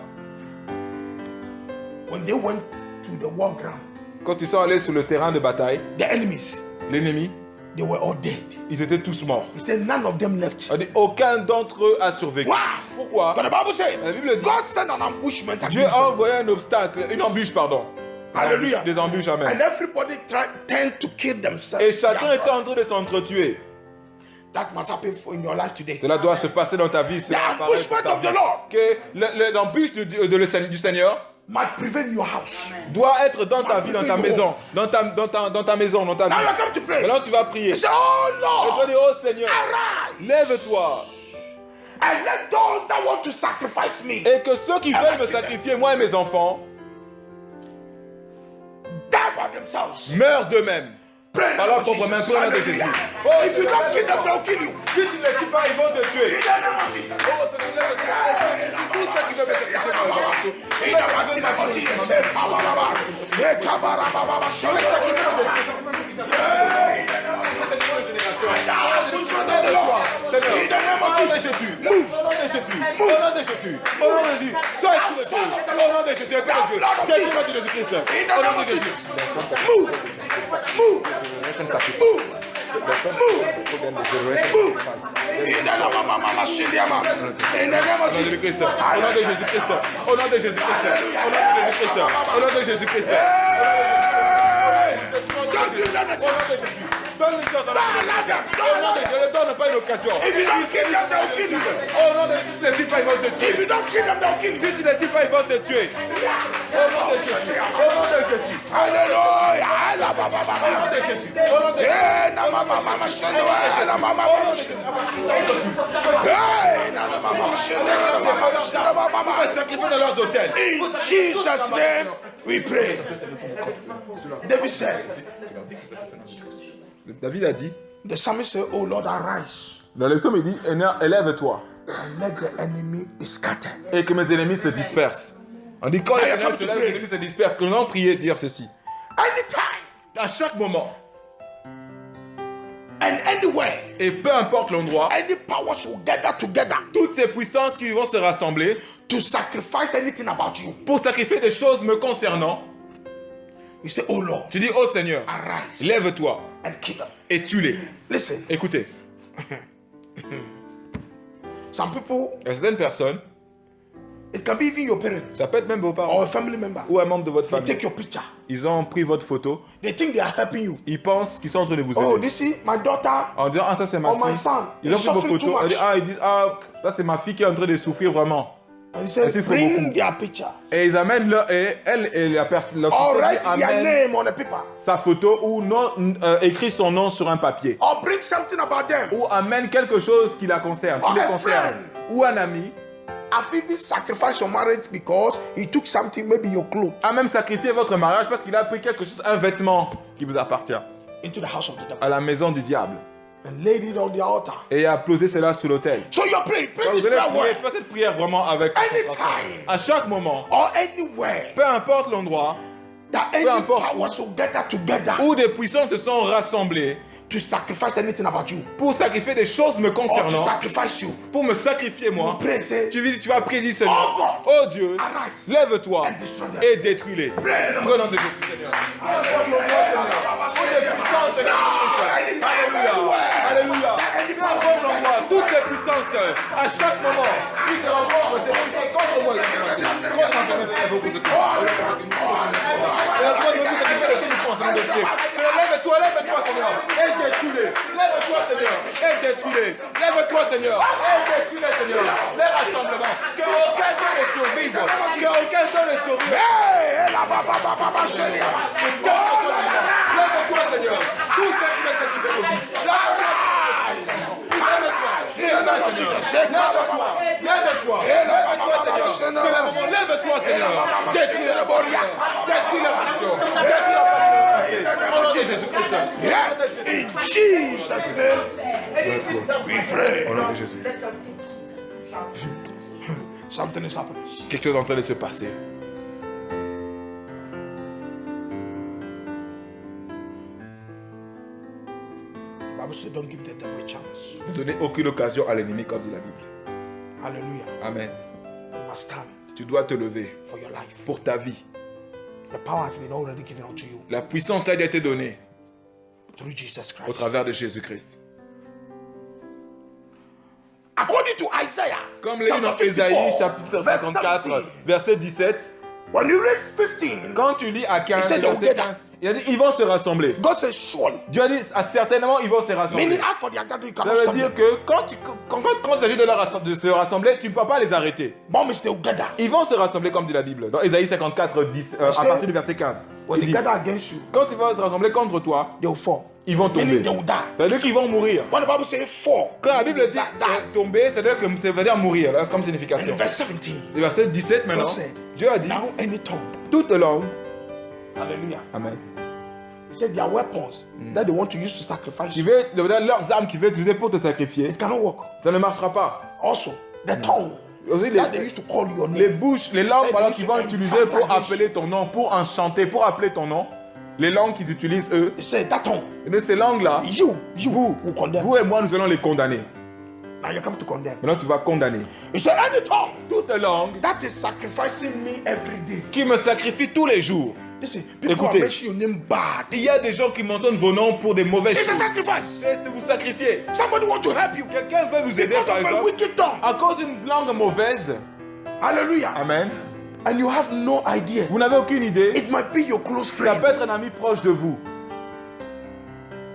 B: when they went to the war ground,
C: quand ils sont allés sur le terrain de bataille,
B: the enemies,
C: l'ennemi,
B: they were all dead.
C: ils étaient tous morts.
B: He said none of them left.
C: On dit, aucun d'entre eux a survécu.
B: Why?
C: Pourquoi?
B: Because the Bible says
C: La Bible dit,
B: God sent an ambushment
C: Dieu
B: against
C: a
B: them.
C: envoyé un obstacle, une embûche, pardon.
B: Hallelujah.
C: Des embûches,
B: And
C: amen.
B: everybody tend to kill themselves.
C: Et chacun est en train de s'entretuer.
B: That must happen in your life today.
C: Cela doit se passer dans ta vie.
B: The ambushment of the Lord
C: Que l'embûche du Seigneur
B: must prevail in your house.
C: doit être dans ta vie, dans ta maison. Dans ta maison, dans ta vie.
B: Now you are coming to pray.
C: Maintenant, tu vas prier.
B: You say, oh
C: Et tu vas
B: Lord,
C: dire, oh Seigneur,
B: arise
C: lève-toi.
B: and let those that want to sacrifice me
C: Et que ceux qui veulent me sacrifier, moi et mes enfants,
B: die by themselves.
C: meurent d'eux-mêmes.
B: Pray
C: Par
B: now,
C: leur propre main,
B: Jesus.
C: prenez de
B: Hallelujah.
C: Jésus. Oh,
B: If you don't kill them, they'll kill you.
C: Si tu ne les tues pas, ils vont te tuer.
B: In the name of Jesus.
C: Oh Seigneur, lève-toi. Et sacrifie tous ceux qui veulent me sacrifier dans le morceau.
B: In the mighty name of Jesus. Say, Kabaraba. Hey, Kabarababa. Show me
C: Au nom de Jésus, au nom de Jésus, au nom de Jésus, au nom de Jésus, sois exprimé, au nom de Jésus, Père de Dieu, délivre de Jésus-Christ, au nom de Jésus.
B: Move. Move. Move. In the name of Mama Shiliama. In the name
C: Au
B: of
C: nom de
B: Jesus.
C: Christ, au nom de Jésus-Christ, au nom de Jésus-Christ, au nom de Jésus-Christ, au nom de Jésus-Christ.
B: Don't give them the chance.
C: Donne une chance à au nom de Jésus, ne donne pas une occasion.
B: If you don't kill them, they'll kill you.
C: Au nom de Jésus, si tu ne les tues pas, ils vont te
B: If
C: tuer.
B: you don't kill them, they'll kill you.
C: Si tu ne les tues pas, ils vont te tuer. Au nom de Jésus, au nom de Jésus,
B: Hallelujah.
C: au nom de Jésus, au nom de Jésus.
B: Hey, na mama mama shendo, na mama mama shendo. Hey, na mama shendo, na mama shendo, mama.
C: Sacrifier dans leurs hôtels.
B: In Jesus' name, we pray. David said,
C: David a dit,
B: the psalmist said, oh Lord, arise
C: dans le psaume, il dit, élève-toi
B: and let the enemy be scattered.
C: et que mes ennemis se dispersent. On dit, quand les ennemis se lèvent, les ennemis se dispersent. Que nous allons prier, dire ceci.
B: Anytime
C: À chaque moment,
B: and anywhere,
C: et peu importe l'endroit,
B: any powers will gather together
C: toutes ces puissances qui vont se rassembler
B: to sacrifice anything about you.
C: pour sacrifier des choses me concernant,
B: You say, oh Lord,
C: tu dis, oh Seigneur,
B: arise
C: lève-toi
B: and kill them.
C: et tue-les.
B: Listen,
C: Écoutez,
B: some people,
C: il y a certaines personnes,
B: it can be even your parents
C: ça peut être même vos parents
B: or a family member.
C: ou un membre de votre
B: They
C: famille,
B: take your picture.
C: ils ont pris votre photo,
B: They think they are helping you.
C: ils pensent qu'ils sont en train de vous
B: Oh,
C: aider.
B: this is my daughter.
C: En disant, ah ça c'est ma
B: Oh, my
C: fille.
B: son,
C: Ils ont
B: he's
C: pris vos
B: suffering too
C: photos,
B: much.
C: ils disent, ah ça c'est ma fille qui est en train de souffrir vraiment.
B: And he says,
C: souffre
B: bring
C: beaucoup.
B: their picture.
C: Et ils amènent elle et la personne
B: Or write their
C: amène
B: name on the paper.
C: sa photo ou écrit son nom sur un papier.
B: Or bring something about them.
C: Ou amène quelque chose qui la concerne, qui
B: Or
C: les
B: a
C: concerne.
B: friend.
C: Ou un ami
B: I've even sacrificed your marriage because he took something, maybe your clothes,
C: a même sacrifié votre mariage parce qu'il a pris quelque chose, un vêtement qui vous appartient,
B: into the house of the devil
C: à la maison du diable.
B: and laid it on the altar.
C: Et a posé cela sur l'autel.
B: So you're praying. Pray
C: Donc
B: this
C: vous allez
B: prayer
C: prier,
B: word.
C: faites cette prière vraiment avec concentration.
B: Anytime
C: À chaque moment,
B: or anywhere
C: peu importe l'endroit,
B: that any
C: importe
B: powers will gather together
C: où des puissances se sont rassemblées
B: to sacrifice anything about you
C: pour sacrifier des choses me
B: or to
C: concernant,
B: sacrifice you.
C: pour me sacrifier moi,
B: Pray, say,
C: tu vas prier, dis, Seigneur,
B: Oh God,
C: oh Dieu,
B: arise
C: lève-toi
B: and destroy them.
C: et détruis-les.
B: Pray, Lord.
C: Prenons de Jésus, Seigneur. Pour des puissances de Christ. Alléluia. Alléluia. Peu importe l'endroit, toutes ces puissances, à chaque moment, qui se rencontrent, c'est une chose contre moi. Contre l'enfermement, il faut que ce soit. Et la foi de Dieu, c'est qui fait le tout, je pense, de Dieu. Lève-toi, Seigneur, et détruis-les. Lève-toi, Seigneur, et détruis-les. Lève-toi, Seigneur, et détruis-les, Seigneur. Les rassemblements, que aucun d'eux ne survive, que aucun d'eux ne survive.
B: Hey, la ba ba ba ba ba sheli.
C: Lève-toi, Seigneur. Tout ce qui va sacrifier nos vies. Lève-toi, Seigneur. Lève-toi, Seigneur. C'est le moment. Lève-toi, Seigneur. Détruis les bords. Détruis la passion. Détruis la passion. Au nom de Jésus-Christ.
B: Yeah. In Jesus' name, we pray.
C: Au nom de Jésus.
B: Something is happening.
C: Quelque chose est en train de se passer.
B: The Bible says, don't give the devil a chance.
C: Ne donnez aucune occasion à l'ennemi, comme dit la Bible.
B: Hallelujah.
C: Amen.
B: You must stand
C: Tu dois te lever
B: for your life.
C: pour ta vie.
B: The power has been already given unto you
C: La puissance t'a été donnée
B: through Jesus
C: au
B: Christ.
C: travers de Jésus-Christ.
B: According to Isaiah,
C: Comme l'a dit dans
B: chapter
C: Ésaïe
B: 54,
C: chapitre
B: verse
C: 54,
B: 17,
C: verset 17,
B: When you read 15,
C: Quand tu lis à 15,
B: said they will
C: verset
B: gather.
C: 15, il a dit ils vont se rassembler.
B: God says surely.
C: Dieu a dit certainement ils vont se rassembler.
B: Meaning as for their gathering, you
C: Ça
B: cannot
C: veut
B: stop
C: dire
B: them.
C: que quand il s'agit de se rassembler, tu ne peux pas les arrêter.
B: Promise they will gather.
C: Ils vont se rassembler comme dit la Bible. Dans Ésaïe 54, 10, à partir du verset 15.
B: When
C: Il
B: they
C: dit,
B: gather against you,
C: quand ils vont se rassembler contre toi,
B: they will fall.
C: ils vont tomber.
B: Meaning they will die.
C: Ça veut dire qu'ils vont mourir.
B: When the Bible says fall,
C: Quand la Bible dit
B: die.
C: tomber, ça veut dire mourir, là, comme
B: And
C: signification.
B: in verse 17,
C: Le verset 17 maintenant,
B: God said,
C: Dieu a dit,
B: now any tongue,
C: toute langue,
B: hallelujah,
C: Amen,
B: he said their weapons that they want to use to sacrifice
C: qui
B: you,
C: veut, leurs armes qu'ils veulent utiliser pour te sacrifier,
B: it cannot work.
C: ça ne marchera pas.
B: Also, the tongue
C: Aussi,
B: that they used to call your
C: les
B: name,
C: bouches, les langues
B: They
C: voilà,
B: used
C: qu'ils
B: to
C: vont utiliser
B: enchant
C: pour
B: against
C: appeler ton nom, pour enchanter, pour appeler ton nom, les langues qu'ils utilisent eux,
B: he said that tongue,
C: et de ces langues-là,
B: you
C: vous,
B: will condemn.
C: vous et moi, nous allons les condamner.
B: Now you come to condemn.
C: Maintenant, tu vas condamner.
B: He said any tongue
C: Toute langue
B: that is sacrificing me every day.
C: qui me sacrifie tous les jours.
B: Listen, people
C: Écoutez.
B: are mentioning your name bad.
C: Il y a des gens qui mentionnent vos noms pour des mauvaises
B: It's a
C: choses.
B: sacrifice.
C: Et si vous sacrifiez,
B: Somebody want to help you
C: quelqu'un veut vous aider
B: because
C: par
B: of a
C: exemple,
B: wicked tongue.
C: à cause d'une langue mauvaise.
B: Hallelujah.
C: Amen.
B: And you have no idea.
C: Vous n'avez aucune idée.
B: It might be your close
C: Ça
B: friend.
C: peut être un ami proche de vous.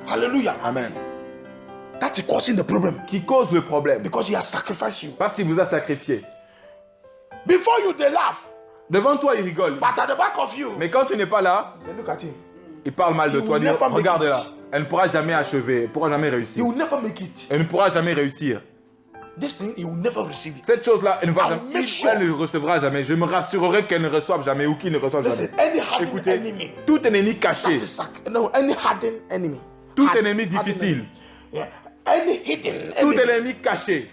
B: Hallelujah.
C: Amen.
B: That's causing the problem
C: Qui cause le problème.
B: because he has sacrificed you.
C: Parce qu'il vous a sacrifié.
B: Before you, they laugh,
C: Devant toi, il rigole.
B: but at the back of you,
C: Mais quand tu n'es pas là,
B: they look at him.
C: il parle mal de
B: You
C: toi.
B: will
C: Il dit,
B: never make
C: regarde-la.
B: it.
C: Elle ne pourra jamais achever. Elle ne pourra jamais réussir.
B: You will never make it.
C: Elle ne pourra jamais réussir.
B: This thing, you will never receive it.
C: Cette chose-là, elle ne va
B: I'll
C: jamais.
B: make sure.
C: Elle ne recevra jamais. Je me rassurerai qu'elle ne reçoive jamais ou qu'il ne reçoive
B: Listen,
C: jamais.
B: any hardened
C: Écoutez,
B: enemy,
C: tout ennemi
B: that
C: caché,
B: is no, any hardened enemy.
C: tout
B: Hardened-
C: ennemi
B: hardened
C: difficile,
B: enemy. Yeah. Any hidden
C: tout
B: enemy,
C: ennemi caché,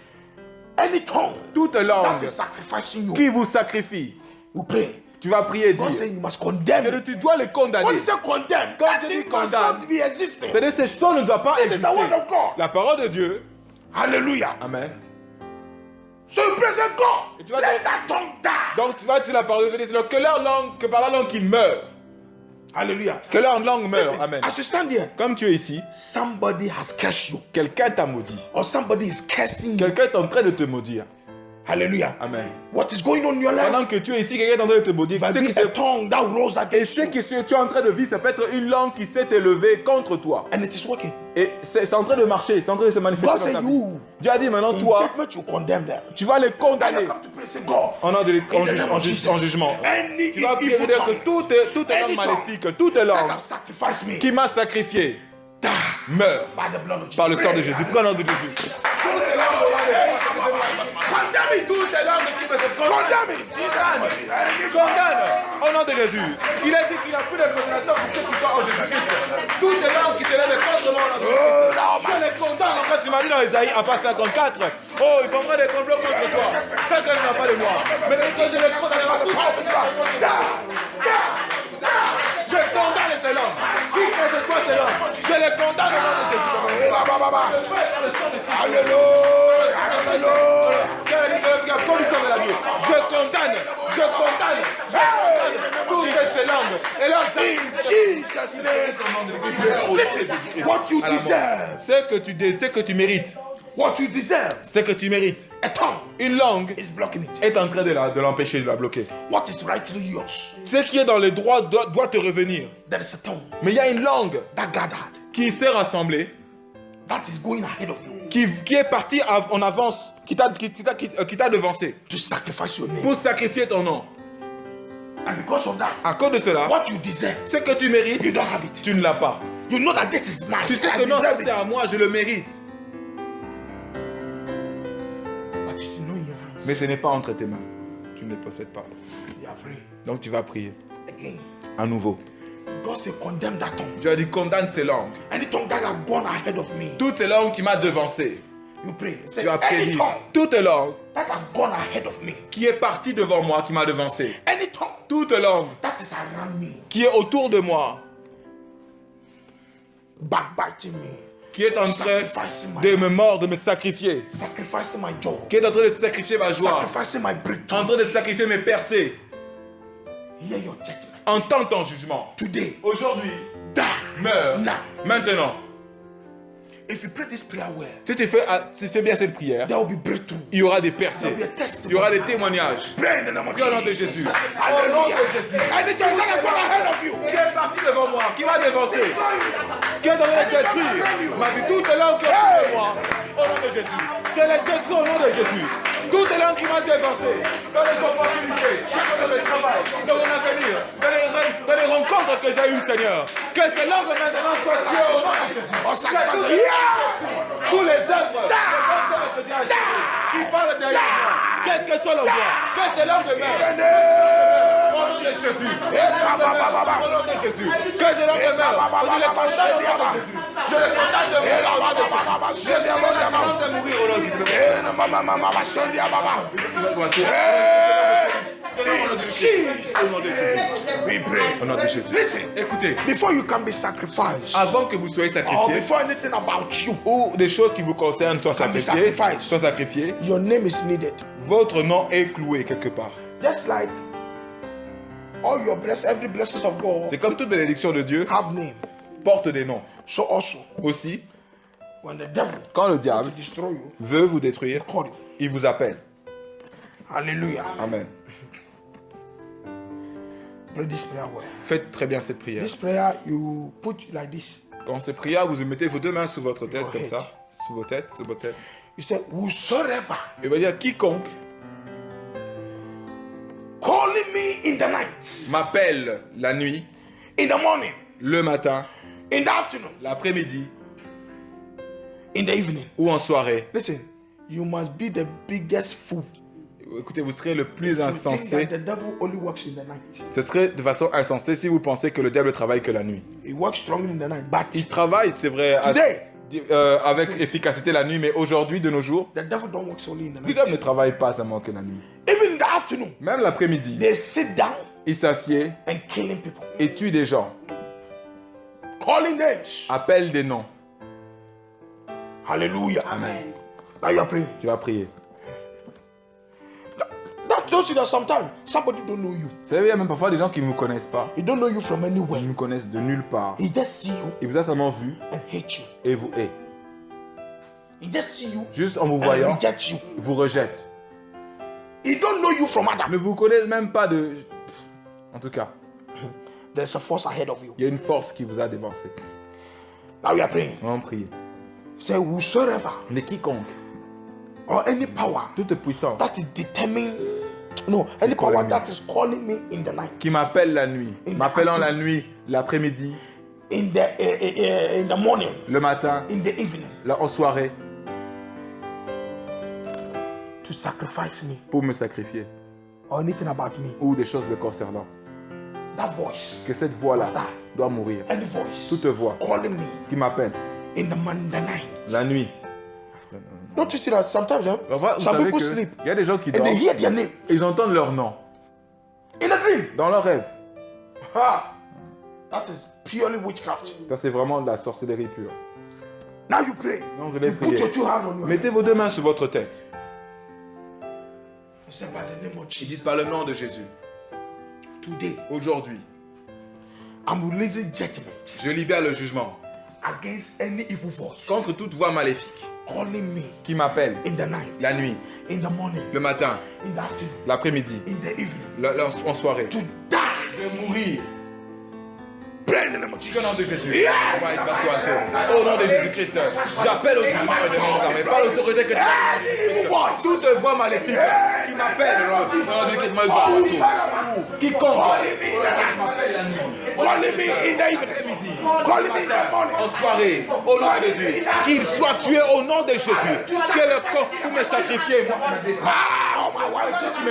B: any tongue
C: toute
B: that
C: langue
B: is sacrificing you,
C: qui vous sacrifie,
B: you pray.
C: tu vas prier et
B: God
C: dire
B: says you must condemn.
C: que tu dois les
B: When
C: condamner.
B: you say condemn,
C: Quand
B: that
C: je
B: thing
C: dis
B: must
C: condamne,
B: not be existing.
C: c'est-à-dire que ces choses ne doivent pas
B: This is the word
C: exister.
B: of God.
C: La parole de Dieu,
B: Hallelujah.
C: Amen.
B: So you present God.
C: Et tu vas
B: Let
C: dire-
B: that tongue die.
C: Donc tu vas dire la parole de Dieu, c'est que leur langue, que par la langue qu'ils meurent,
B: Hallelujah.
C: que leur langue meure.
B: Listen,
C: Amen.
B: as you stand here,
C: Comme tu es ici,
B: somebody has cursed you,
C: quelqu'un t'a maudit.
B: or somebody is cursing you.
C: Quelqu'un est en train de te maudire.
B: Hallelujah.
C: Amen.
B: What is going on in your life?
C: Pendant que tu es ici, quelqu'un est en train de te maudire.
B: Might
C: Tu sais
B: be
C: que
B: a
C: c'est-
B: tongue that rose
C: Et
B: against
C: ce
B: you,
C: que tu es en train de vivre, ça peut être une langue qui s'est élevée contre toi.
B: and it is working.
C: Et c'est en train de marcher, c'est en train de se manifester
B: God
C: dans
B: said
C: ta vie.
B: you,
C: Dieu a dit maintenant,
B: in
C: toi,
B: judgment, you condemn them.
C: tu vas les
B: And
C: condamner
B: you come to pray, say, God,
C: en, en,
B: in the name
C: en
B: of Jesus,
C: jugement.
B: any
C: Tu vas prier
B: evil
C: de dire que
B: tongue
C: toute langue
B: Any
C: maléfique, toute
B: that
C: langue
B: has sacrificed me,
C: qui m'a sacrifié,
B: die
C: meurt
B: by the blood of Jesus.
C: par le sang de
B: Pray.
C: Jésus. Prends le nom de Jésus.
B: Condemn it.
C: Toutes les langues qui me se
B: Condemn it.
C: condamne au nom de Jésus. Il a dit qu'il n'a plus de condamnation pour ceux qui sont en Jésus-Christ. Toutes les langues qui se lèvent contre moi au nom de Jésus. Je les condamne. Quand tu m'as dit dans Isaïe, en page 54, oh, ils font des complots contre toi. Ça, que n'a pas de moi. Mais quand je les condamne à tous, je condamne ces langues. Qui que ce soit ces langues, je les condamne au nom de Jésus. Je veux dans le sang de Christ.
B: Hallelujah. Hallelujah.
C: Commission de la vie. Je condamne toutes ces langues. Et là,
B: In Jesus' name. Listen, what you deserve,
C: c'est que tu mérites.
B: what you deserve,
C: C'est que tu mérites.
B: a tongue
C: Une langue
B: is blocking it.
C: est en train de l'empêcher, de la bloquer.
B: What is rightly yours,
C: Ce qui est dans les droits doit te revenir.
B: there is a tongue
C: Mais il y a une langue
B: that gathered,
C: qui s'est rassemblée,
B: that is going ahead of you
C: qui est partie en avance, qui t'a devancé
B: to sacrifice your name.
C: pour sacrifier ton nom.
B: And because of that,
C: À cause de cela,
B: what you deserve,
C: ce que tu mérites,
B: you don't have it.
C: tu ne l'as pas.
B: You know that this is mine.
C: Tu sais
B: I
C: que non, ça
B: deserve
C: c'est à
B: it.
C: moi, je le mérite.
B: But it's not in your hands.
C: Mais ce n'est pas entre tes mains. Tu ne les possèdes pas.
B: You are praying
C: Donc tu vas prier
B: again.
C: à nouveau.
B: God said, condemn that tongue.
C: Dieu a dit condamne ces langues.
B: Any tongue that have gone ahead of me,
C: Toutes ces langues qui m'ont devancé.
B: you pray. Say,
C: Tu vas
B: any
C: prier.
B: tongue
C: Toute langue
B: that have gone ahead of me,
C: qui est partie devant moi, qui m'a devancé.
B: any tongue
C: Toute langue
B: that is around me,
C: qui est autour de moi,
B: backbiting me,
C: qui est en train
B: sacrificing my
C: de me mordre, de me sacrifier,
B: sacrificing my joy,
C: qui est en train de sacrifier ma joie,
B: sacrificing my
C: en
B: breakthrough.
C: train de sacrifier mes percées.
B: Hear your judgment.
C: Entends ton jugement.
B: Today,
C: Aujourd'hui,
B: die
C: meurs
B: now.
C: maintenant.
B: If you pray this prayer well,
C: Si tu fais bien cette prière,
B: there will be breakthrough.
C: il y aura des percées, il y aura des témoignages.
B: Pray in the name of
C: Au nom de
B: Jesus.
C: Jésus.
B: Hallelujah. Anything that has gone ahead of you,
C: Qui est parti devant moi, qui va dévancer, qui est dans le détruire ma vie, toutes les langues qui ont fait de moi, au nom de Jésus. Je les détruis au nom de Jésus. Toutes les langues qui m'ont dévancé, dans les opportunités, dans le travail, dans mon avenir, dans les rencontres que j'ai eues, Seigneur. Que ces langues maintenant soient tuées au nom de Jésus. Tous les œuvres, que j'ai achetées, qui parlent derrière moi, quel que soit l'endroit, que ces langues demeurent. Au nom de Jésus. Au nom de Jésus. Que ces langues demeurent. Je les condamne au nom de Jésus. Je les condamne de mourir au nom de Jésus. Je les condamne de mourir au nom de Jésus. Au nom de Jésus.
B: We pray.
C: Au nom de Jésus.
B: Listen,
C: Écoutez,
B: before you can be sacrificed,
C: avant que vous soyez
B: or
C: sacrifiés,
B: before anything about you,
C: ou des choses qui vous concernent soient
B: Can be
C: sacrifiées,
B: sacrificed. Your name is needed.
C: votre nom est cloué quelque part.
B: Just like all your every blessings of God
C: C'est comme toute bénédiction de Dieu
B: have name.
C: porte des noms.
B: So also,
C: Aussi,
B: when the devil
C: quand le
B: to
C: diable
B: destroy you,
C: veut vous détruire,
B: call you.
C: il vous appelle.
B: Hallelujah.
C: Amen.
B: Pray this prayer well.
C: Faites très bien cette prière.
B: This prayer you put like this.
C: Quand cette prière, vous mettez vos deux mains sous votre tête
B: Your
C: comme
B: head.
C: ça, sous vos têtes, sous vos têtes.
B: You say, whosoever
C: Il va dire quiconque
B: calling me in the night,
C: m'appelle la nuit,
B: in the morning,
C: le matin,
B: in the afternoon,
C: l'après-midi
B: in the evening.
C: ou en soirée.
B: Listen, you must be the biggest fool.
C: Écoutez, vous serez le plus
B: You think
C: insensé.
B: that the devil only works in the night.
C: Ce serait de façon insensée si vous pensez que le diable travaille que la nuit.
B: He works strongly in the night, but
C: Il travaille, c'est vrai,
B: today
C: avec efficacité la nuit, mais aujourd'hui, de nos jours,
B: the devil don't work only in the
C: le diable ne
B: night.
C: travaille pas seulement que la nuit.
B: Even in the afternoon,
C: Même l'après-midi,
B: they sit down
C: il s'assied
B: and killing people,
C: et tue des gens,
B: calling names.
C: appelle des noms.
B: Hallelujah.
C: Amen.
B: Now you are praying.
C: Tu vas prier.
B: That tells you that sometimes somebody don't know you.
C: Vous savez, il y a même parfois des gens qui ne vous connaissent pas.
B: He don't know you from anywhere.
C: Ils nous connaissent de nulle part.
B: He just see you
C: Il vous a seulement vu
B: and hate you.
C: et vous hait.
B: He just see you
C: Juste en vous
B: and
C: voyant,
B: reject you.
C: il vous rejette.
B: He don't know you from
C: Il ne
B: Adam.
C: vous connaît même pas de... En tout cas,
B: There's a force ahead of you.
C: il y a une force qui vous a dévancé.
B: Now you are praying.
C: On va prier.
B: Say whosoever
C: Mais quiconque,
B: or any power
C: toute puissance,
B: that is determined, no, any
C: calling
B: power
C: me.
B: that is calling me in the night,
C: qui m'appelle la nuit,
B: In the
C: m'appelant la
B: afternoon.
C: nuit, l'après-midi,
B: in the morning,
C: le matin,
B: in the evening,
C: en soirée,
B: to sacrifice me
C: pour me sacrifier,
B: or anything about me,
C: ou des choses me concernant.
B: that voice,
C: Que cette voix-là
B: must die.
C: doit mourir.
B: Any voice
C: Toute voix
B: calling me
C: qui m'appelle
B: in the night.
C: la nuit.
B: Don't you see that sometimes
C: Parfois, vous
B: some
C: savez
B: people
C: que
B: sleep
C: il y a des gens qui
B: and they
C: dorment,
B: hear their name
C: ils entendent leur nom
B: in a dream?
C: dans leurs rêves.
B: Ha! That is purely witchcraft.
C: Ça, c'est vraiment de la sorcellerie pure.
B: Now you pray.
C: Non, vous allez
B: You put
C: prier.
B: your two hands on your head.
C: Mettez vos deux mains sur votre tête.
B: You say by the name of
C: Ils disent
B: Jesus.
C: par le nom de Jésus.
B: Today,
C: Aujourd'hui,
B: I'm releasing judgment
C: je libère le jugement
B: against any evil voice
C: contre toute voix maléfique
B: calling me
C: qui m'appelle
B: in the night,
C: la nuit,
B: in the morning,
C: le matin,
B: in the afternoon,
C: l'après-midi,
B: in the evening,
C: en soirée.
B: to die.
C: De mourir.
B: Pray in the name of
C: Au
B: Jesus.
C: nom de Jésus. Au nom de Jésus-Christ. J'appelle au tribunal de nos armées. Par l'autorité que tu as.
B: Any evil voice
C: Toute voix maléfique qui m'appelle au nom de Jésus-Christ. Quiconque
B: calling me in the evening, calling me in the morning,
C: en soirée, au nom de Jésus, qu'il soit tué au nom de Jésus. Que le corps pour me sacrifier, me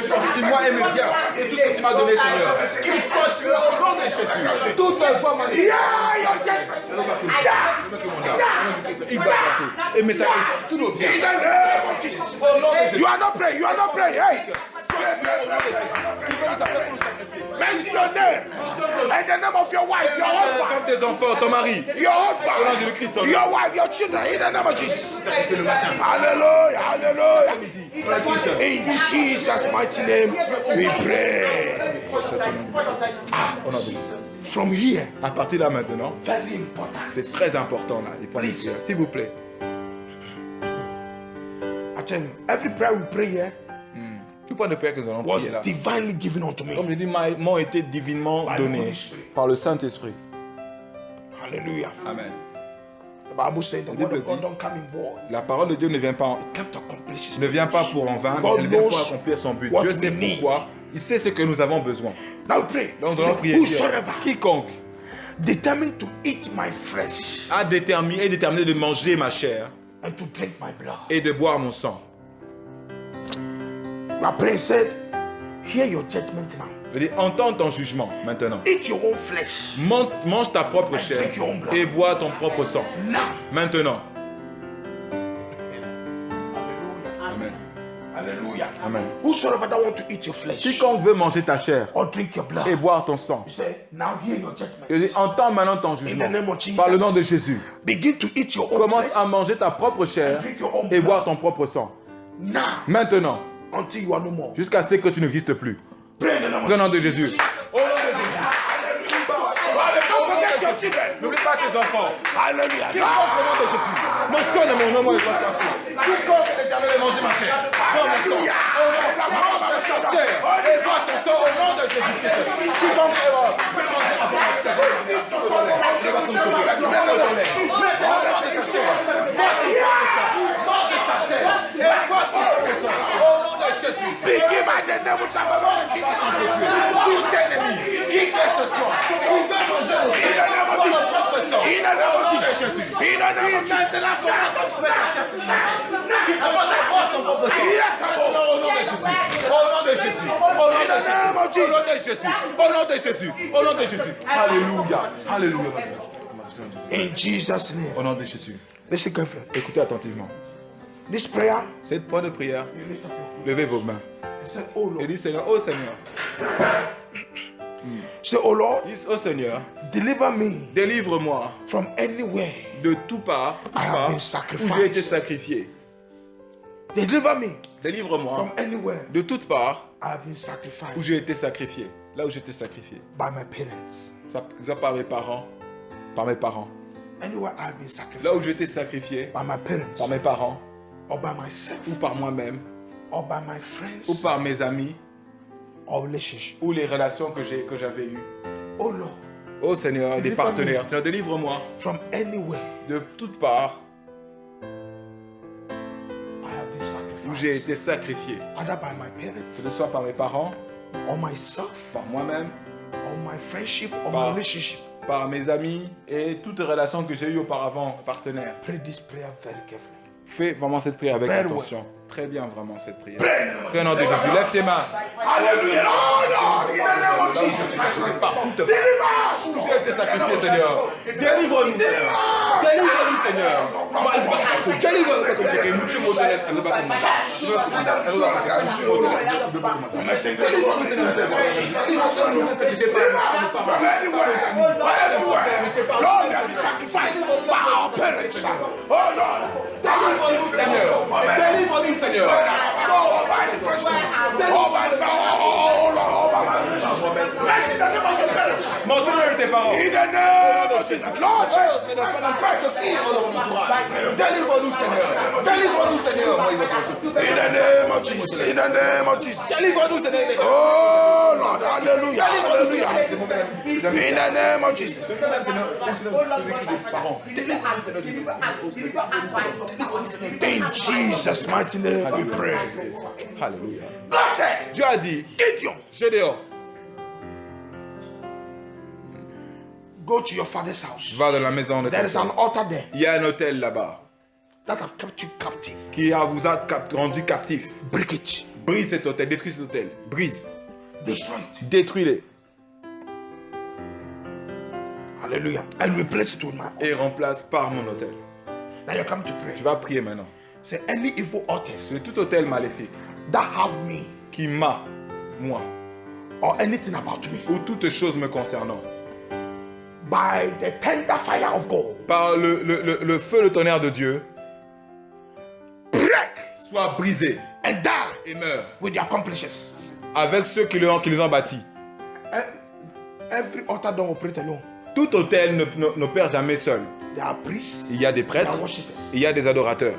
C: constitue moi et mes biens, et tout ce que tu m'as donné, Seigneur. Qu'il soit tué au nom de Jésus. Toute voix maléfique.
B: yeah, your judgment.
C: Et mes sacrifices, tous nos biens.
B: In the name of Jesus.
C: Au nom de Jésus.
B: You are not praying. You are not praying. Hey, mention your name and the name of your wife, your husband,
C: Comme tes enfants, ton mari.
B: your
C: Au nom de Jésus-Christ.
B: husband, your wife, your children. In the name of Jesus.
C: Sacrifié le matin.
B: Hallelujah. Hallelujah.
C: Midi. Au nom de Christ.
B: In Jesus' mighty name, we pray.
C: Au nom de Jésus.
B: From here,
C: À partir de là maintenant,
B: very important.
C: c'est très important là, les points de prière. S'il vous plaît.
B: I tell you, every prayer we pray here
C: Tout point de prière que nous allons
B: was
C: prier là,
B: divinely given unto me.
C: comme je dis, m'ont été divinement
B: By the
C: donnés
B: Holy Spirit.
C: par le Saint-Esprit.
B: Hallelujah.
C: Amen.
B: The Bible says the
C: La
B: word
C: Bible
B: of God
C: dit-
B: don't come in void.
C: La parole de Dieu ne vient pas,
B: It come to accomplish His
C: ne vient pas
B: purpose.
C: pour en vain, mais
B: God
C: elle vient pour
B: knows
C: accomplir son but.
B: what
C: Dieu
B: we
C: sait
B: need.
C: pourquoi. Il sait ce que nous avons besoin.
B: Now we pray.
C: Donc nous
B: He
C: allons
B: said,
C: prier.
B: whosoever
C: Quiconque
B: determined to eat my flesh
C: a déterminé de manger ma chair
B: and to drink my blood.
C: et de boire mon sang.
B: My prayer said, hear your judgment now.
C: Je dis, entends ton jugement maintenant.
B: Eat your own flesh
C: Mange ta propre chair et bois ton propre sang.
B: now.
C: Maintenant.
B: Hallelujah.
C: Amen.
B: Hallelujah.
C: Amen.
B: Whosoever that want to eat your flesh
C: Quiconque veut manger ta chair
B: or drink your blood,
C: et boire ton sang.
B: he said, now hear your
C: Je
B: judgment.
C: dis, entends maintenant ton
B: In the
C: jugement.
B: name of Jesus.
C: Par le nom de Jésus.
B: Begin to eat your own
C: Commence
B: flesh
C: à manger ta propre chair et boire ton propre sang.
B: now
C: Maintenant.
B: until you are no more.
C: Jusqu'à ce que tu n'existes plus.
B: Pray in the name
C: Au nom
B: of
C: de
B: Jesus.
C: Jésus. Au nom de Jésus.
B: Don't forget your children.
C: N'oublie pas tes enfants.
B: Hallelujah.
C: Quiconque au nom de Jésus mentionne mon nom, moi, je vais passer. Quiconque l'éternel veut manger ma chair. Non, mon sang. Mange sa chair et bois son sang au nom de Jésus-Christ. Quiconque veut manger ma chair. Mange sa chair et bois son propre sang. Au nom de Jésus.
B: Begin by the name of Jesus.
C: Tout ennemi, qui que ce soit, qui veut manger mon sang, bois mon propre sang.
B: In the name
C: Au
B: of
C: nom de
B: Jesus.
C: Jésus.
B: In the name of Jesus.
C: Maintenant, commence à trouver sa chair. Qui commence à boire son propre sang. Maintenant, au nom de Jésus. Au nom de Jésus. Au nom de Jésus. Au nom de Jésus. Au nom de Jésus. Au nom de Jésus. Alléluia. Alléluia.
B: In Jesus' name.
C: Au nom de Jésus.
B: Listen carefully.
C: Écoutez attentivement.
B: This prayer,
C: Cette point de prière,
B: you lift up your hand.
C: levez vos mains.
B: Say, oh
C: Et
B: Lord.
C: dis Seigneur, oh Seigneur,
B: Say, oh Lord,
C: dis oh Seigneur,
B: deliver me
C: délivre-moi
B: from anywhere
C: de tout part,
B: I have been
C: où
B: sacrificed.
C: j'ai été sacrifié.
B: Deliver me
C: Délivre-moi
B: from anywhere
C: de toute part
B: I have been sacrificed
C: où j'ai été sacrifié. Là où j'ai été sacrifié.
B: by my parents.
C: Soit par mes parents. Par mes parents.
B: Anywhere I have been sacrificed
C: Là où j'ai été sacrifié.
B: by my parents
C: Par mes parents.
B: or by myself
C: Ou par moi-même.
B: or by my friends
C: Ou par mes amis.
B: or relationship.
C: Ou les relations que j'avais eues.
B: Oh Lord,
C: Oh Seigneur, des
B: Délivre-moi.
C: partenaires. Seigneur, délivre-moi
B: from anywhere
C: de toute part
B: I have been
C: où j'ai
B: sacrificed,
C: été sacrifié.
B: either by my
C: Que
B: parents
C: ce soit par mes parents,
B: or myself
C: par moi-même,
B: or my friendship or
C: Par-
B: my relationship.
C: par mes amis et toutes les relations que j'ai eues auparavant, partenaires.
B: Pray this prayer very carefully.
C: Fais vraiment cette prière avec
B: Very
C: attention. Très bien, vraiment, cette prière. Prie au nom de Jésus. Lève tes mains.
B: Hallelujah. Oh Lord, in the name of
C: Là où
B: Jesus.
C: partout,
B: Deliver us.
C: où j'ai été sacrifié, Seigneur. Délivre-nous, Seigneur. Délivre-nous, Seigneur. Délivre-nous comme ce que nous sommes au téléphone. Elle veut pas comme ça. Elle veut pas comme ça. Elle veut pas comme ça. Nous sommes au téléphone. Elle veut pas comme ça. Délivre-nous, Seigneur. Délivre-nous, Seigneur.
B: From anywhere, everywhere. Lord, we have been sacrificed by our parents. Oh Lord,
C: Délivre-nous, Seigneur. Délivre-nous, Seigneur.
B: oh by the first name, oh by the oh Lord, oh by the bless in the name of your parents.
C: Mon Seigneur et tes parents.
B: In the name of Jesus, Lord, bless.
C: Délivre-nous, Seigneur. Délivre-nous, Seigneur. Moi, il va te recevoir.
B: In the name of Jesus, in the name of Jesus.
C: Délivre-nous, Seigneur.
B: Oh Lord, hallelujah,
C: Délivre-nous, Seigneur.
B: hallelujah.
C: Des mauvais amis.
B: In the name of Jesus. In Jesus' mighty name we pray.
C: Alléluia.
B: God said,
C: Dieu a dit,
B: Gideon,
C: Gédéon,
B: go to your father's house.
C: va dans la maison de
B: There
C: ton
B: is an
C: père.
B: altar there
C: Il y a un hôtel là-bas
B: that have kept you captive.
C: qui vous a rendu captif.
B: Break it.
C: Brise cet hôtel, détruis cet hôtel. Brise.
B: Destroy it.
C: Détruis-les
B: Hallelujah. And replace it with my altar.
C: et remplace par mon hôtel.
B: Now you come to pray.
C: Tu vas prier maintenant.
B: Say any evil altars
C: C'est tout hôtel maléfique
B: that have me
C: qui m'a, moi,
B: or anything about me
C: ou toute chose me concernant,
B: by the tender fire of God.
C: par le feu, le tonnerre de Dieu,
B: Break
C: soit brisé
B: and die
C: et meurt
B: with the accomplices.
C: avec ceux qui les ont bâtis.
B: Every altar don't operate alone.
C: Tout autel n'opère jamais seul.
B: There are priests,
C: Il y a des
B: there
C: prêtres,
B: are worshippers.
C: il y a des adorateurs.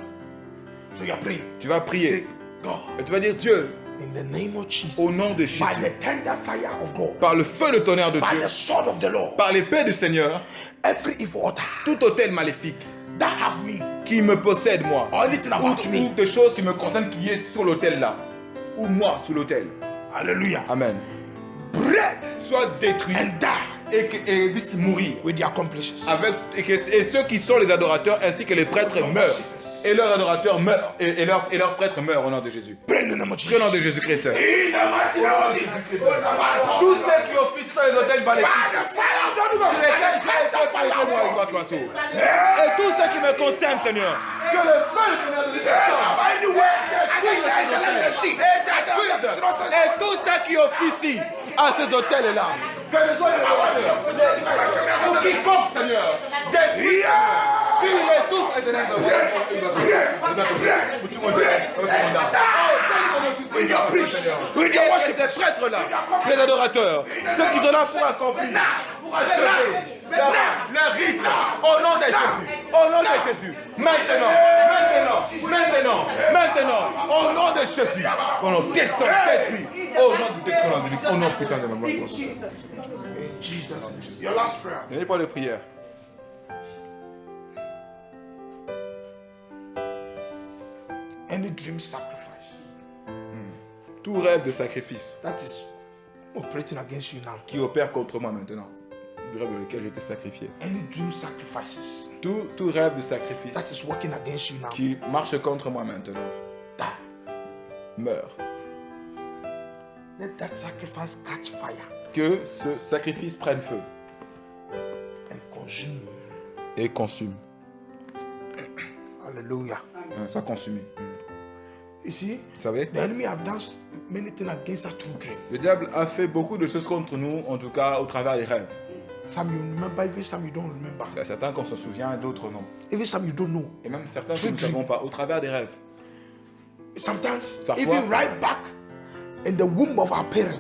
B: So you are praying.
C: Tu vas
B: Say,
C: prier.
B: God,
C: Et tu vas dire Dieu,
B: in the name of Jesus,
C: au nom de
B: by
C: Jésus,
B: the tender fire of God,
C: par le feu de tonnerre de
B: by
C: Dieu,
B: the sword of the Lord,
C: par l'épée du Seigneur,
B: every evil altar
C: tout autel maléfique
B: that have me
C: qui me possède moi,
B: or anything about
C: ou
B: me,
C: des choses qui me concernent qui est sur l'autel là, ou moi sur l'autel.
B: hallelujah,
C: Amen.
B: break
C: Soit détruit
B: and die
C: et puisse mourir.
B: with the accomplices.
C: Et ceux qui sont les adorateurs ainsi que les prêtres meurent. Et leurs adorateurs meurent. Et leurs prêtres meurent au nom de Jésus.
B: Pray in the name of
C: Au
B: Jesus.
C: nom de Jésus-Christ.
B: In the mighty name of Jesus.
C: Tous ceux qui officient dans les hôtels maléfiques,
B: By the fire of the Holy Ghost,
C: sur lesquels
B: by the
C: j'ai été
B: fire
C: posé, moi,
B: of
C: et
B: God.
C: toi, toi, sourd. Et tous ceux qui me concernent, Seigneur, que le feu de ton de et tous ceux qui officient à ces hôtels-là, que ce soit les adorateurs, ou quiconque, Seigneur, détruis, tue-les tous, éternel, et ces prêtres-là, les adorateurs, ceux qui sont là pour accomplir, pour achever leur rite, au nom de Jésus, au nom de Jésus, maintenant, au nom de Jésus, on descend, détruit, au nom de Jésus, au nom puissant de ma
B: In Jesus' name. Your last prayer.
C: N'ayez pas de prière.
B: Any dream sacrifice
C: Tout rêve de sacrifice
B: that is operating against you now.
C: qui opère contre moi maintenant, du rêve dans lequel j'ai été sacrifié.
B: Any dream sacrifices
C: Tout rêve de sacrifice
B: that is working against you now.
C: qui marche contre moi maintenant
B: Die.
C: meurt.
B: Let that sacrifice catch fire
C: Que ce sacrifice prenne feu
B: and consume you.
C: et consume.
B: Hallelujah.
C: Soit consumé.
B: You see,
C: Vous savez,
B: the enemy have done many things against us through dream.
C: le diable a fait beaucoup de choses contre nous, en tout cas au travers des rêves.
B: Some you remember, even some you don't remember.
C: Il y a certains qu'on se souvient, d'autres non.
B: Even some you don't know.
C: Et même certains que nous ne savons pas, au travers des rêves.
B: Sometimes,
C: Parfois-
B: even right back in the womb of our parents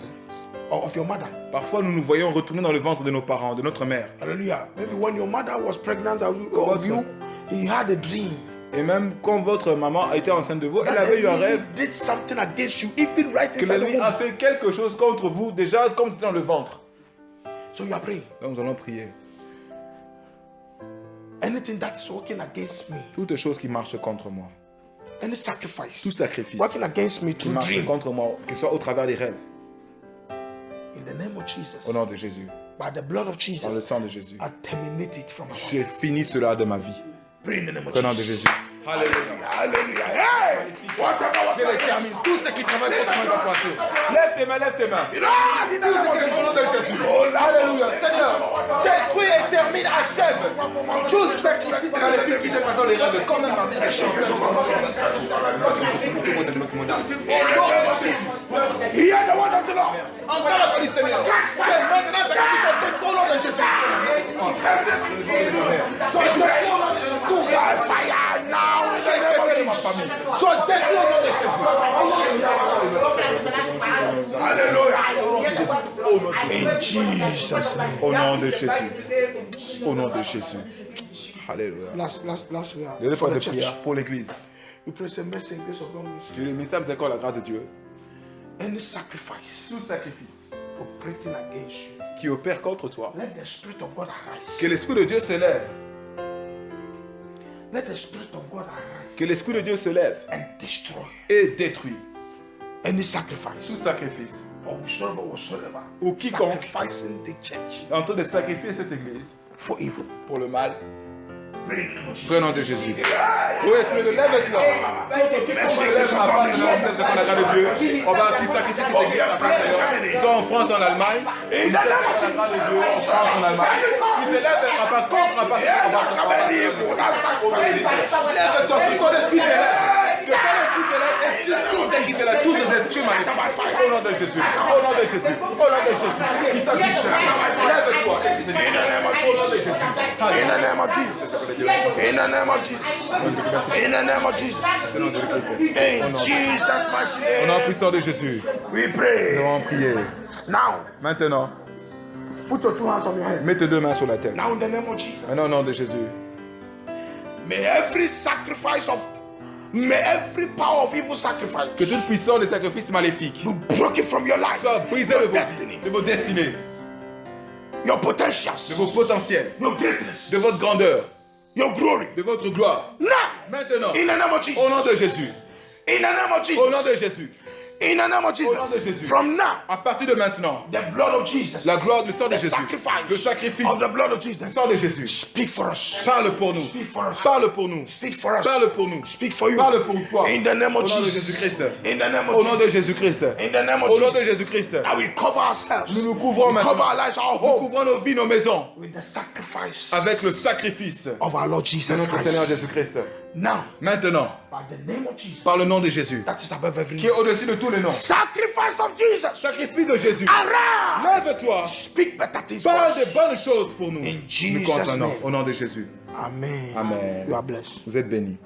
B: or of your mother.
C: Parfois, nous nous voyons retourner dans le ventre de nos parents, de notre mère.
B: Hallelujah. Maybe when your mother was pregnant of you, he had a dream.
C: Et même quand votre maman a été enceinte de vous, elle
B: That
C: avait eu un
B: enemy
C: rêve
B: did something against you, even right
C: que
B: inside the
C: l'ennemi a
B: womb.
C: fait quelque chose contre vous, déjà comme c'était dans le ventre.
B: So you are praying.
C: Donc nous allons prier.
B: Anything that is working against me,
C: Toutes choses qui marchent contre moi,
B: any sacrifice
C: tout sacrifice
B: working against me
C: qui
B: through
C: marche
B: dream,
C: contre moi, que ce soit au travers des rêves,
B: in the name of Jesus,
C: au nom de Jésus,
B: by the blood of
C: par le
B: Jesus,
C: sang de Jésus,
B: I terminate it from my life.
C: j'ai fini cela de ma vie.
B: Pray in the name of
C: Au nom de
B: Jesus.
C: Jésus. Alléluia.
B: Hallelujah. Hey! Whatever
C: Je les termine. Tous ceux qui travaillent contre moi, doivent passer. Lève tes mains, lève tes mains.
B: in the name of
C: Au nom de
B: Jesus.
C: Jésus. Alléluia. Seigneur, détruis et termine, achève. Tout sacrifice dans les filles qui se passent dans les rêves, quand même ma mère est chanceuse. Au nom de Jésus.
B: Hear the word of the Lord.
C: Entends la parole du Seigneur. Que maintenant ta capitale au nom de Jésus. Tout
B: By fire now in the name of
C: de ma
B: Jesus.
C: famille. Sois détruit au nom de Jésus.
B: In Jesus' name.
C: Au nom de Jésus. Au nom de Jésus. Alléluia.
B: Last prayer
C: Deuxième
B: for
C: fois de
B: the church.
C: prière pour l'église.
B: We pray the mercy and grace of God.
C: Dieu, le mystère, c'est quoi la grâce de Dieu?
B: Any sacrifice
C: Tout sacrifice
B: operating against you,
C: qui opère contre toi,
B: let the Spirit of God arise.
C: que l'Esprit de Dieu se lève.
B: Let the Spirit of God arise
C: Que l'Esprit de Dieu se lève
B: and destroy
C: et détruit
B: any
C: tout
B: sacrifice
C: sacrifice
B: or whatsoever
C: ou quiconque
B: sacrificing the church
C: en train de sacrifier cette église
B: for evil.
C: pour le mal.
B: Pray in the name of Jesus.
C: Prenons de Jésus. Ô Esprit de lève-toi. On lève ma part de l'homme, c'est qu'on a grâce de Dieu. On va qui sacrifie cette église à France, Seigneur. Soit en France, en Allemagne. Et la grâce de Dieu en France, en Allemagne. Qui se lève à part contre, à part lève-toi, que ton esprit se lève. Que ton esprit se lève et tue tous ceux qui se lèvent, tous les esprits maléfiques. Au nom de Jésus. Au nom de Jésus. Au nom de Jésus. Qui sacrifie. Lève-toi. Au nom de Jésus.
B: In the name of Jesus. In the name of Jesus. In the name of Jesus. In Jesus' mighty
C: Au nom
B: name.
C: puissant de Jésus.
B: We
C: Nous
B: pray.
C: allons prier.
B: Now,
C: Maintenant,
B: Put your two hands on your head.
C: Mets tes deux mains sur la tête.
B: Now in the name of Jesus.
C: Maintenant, au nom de Jésus.
B: May every sacrifice of, may every power of evil sacrifice
C: Que toute puissance des sacrifices maléfiques
B: be broken from your life,
C: soit brisée
B: your destiny,
C: de vos destinées,
B: your potentials,
C: de vos potentiels,
B: your greatness,
C: de votre grandeur,
B: your glory.
C: de votre gloire.
B: Now,
C: Maintenant,
B: in the name of Jesus,
C: au nom de Jésus,
B: in the name of
C: au nom
B: Jesus,
C: de Jésus,
B: in the name of
C: au nom de
B: Jesus,
C: Jésus,
B: from now,
C: à partir de maintenant,
B: the blood of Jesus,
C: la gloire du sang de
B: the
C: Jésus,
B: sacrifice,
C: le sacrifice
B: of the blood of
C: du
B: Jesus,
C: sang de Jésus,
B: speak for us,
C: parle pour nous,
B: speak for us,
C: parle pour nous,
B: speak for us,
C: parle pour nous,
B: speak for you,
C: parle pour toi,
B: in the name
C: au
B: of
C: nom de
B: Jesus,
C: Jésus-Christ,
B: in the name
C: au
B: of
C: nom de Jésus-Christ,
B: in the name of
C: au nom de
B: Jesus.
C: Jésus-Christ.
B: Now we cover ourselves,
C: Nous nous couvrons
B: we cover
C: maintenant,
B: our lives, our
C: nous
B: home,
C: couvrons nos vies, nos maisons,
B: with the sacrifice
C: avec le sacrifice
B: of our Lord
C: de
B: Jesus
C: notre Seigneur
B: Christ.
C: Jésus-Christ.
B: Now,
C: Maintenant,
B: by the name of Jesus,
C: par le nom de Jésus,
B: that is above every
C: qui est au-dessus de tous les noms,
B: sacrifice of Jesus.
C: sacrifice de Jésus,
B: Arise,
C: lève-toi,
B: speak better things for
C: parle
B: us.
C: des bonnes choses pour nous,
B: In
C: nous
B: Jesus'
C: concernant,
B: name.
C: au nom de Jésus.
B: Amen.
C: Amen.
B: You are blessed.
C: Vous êtes bénis.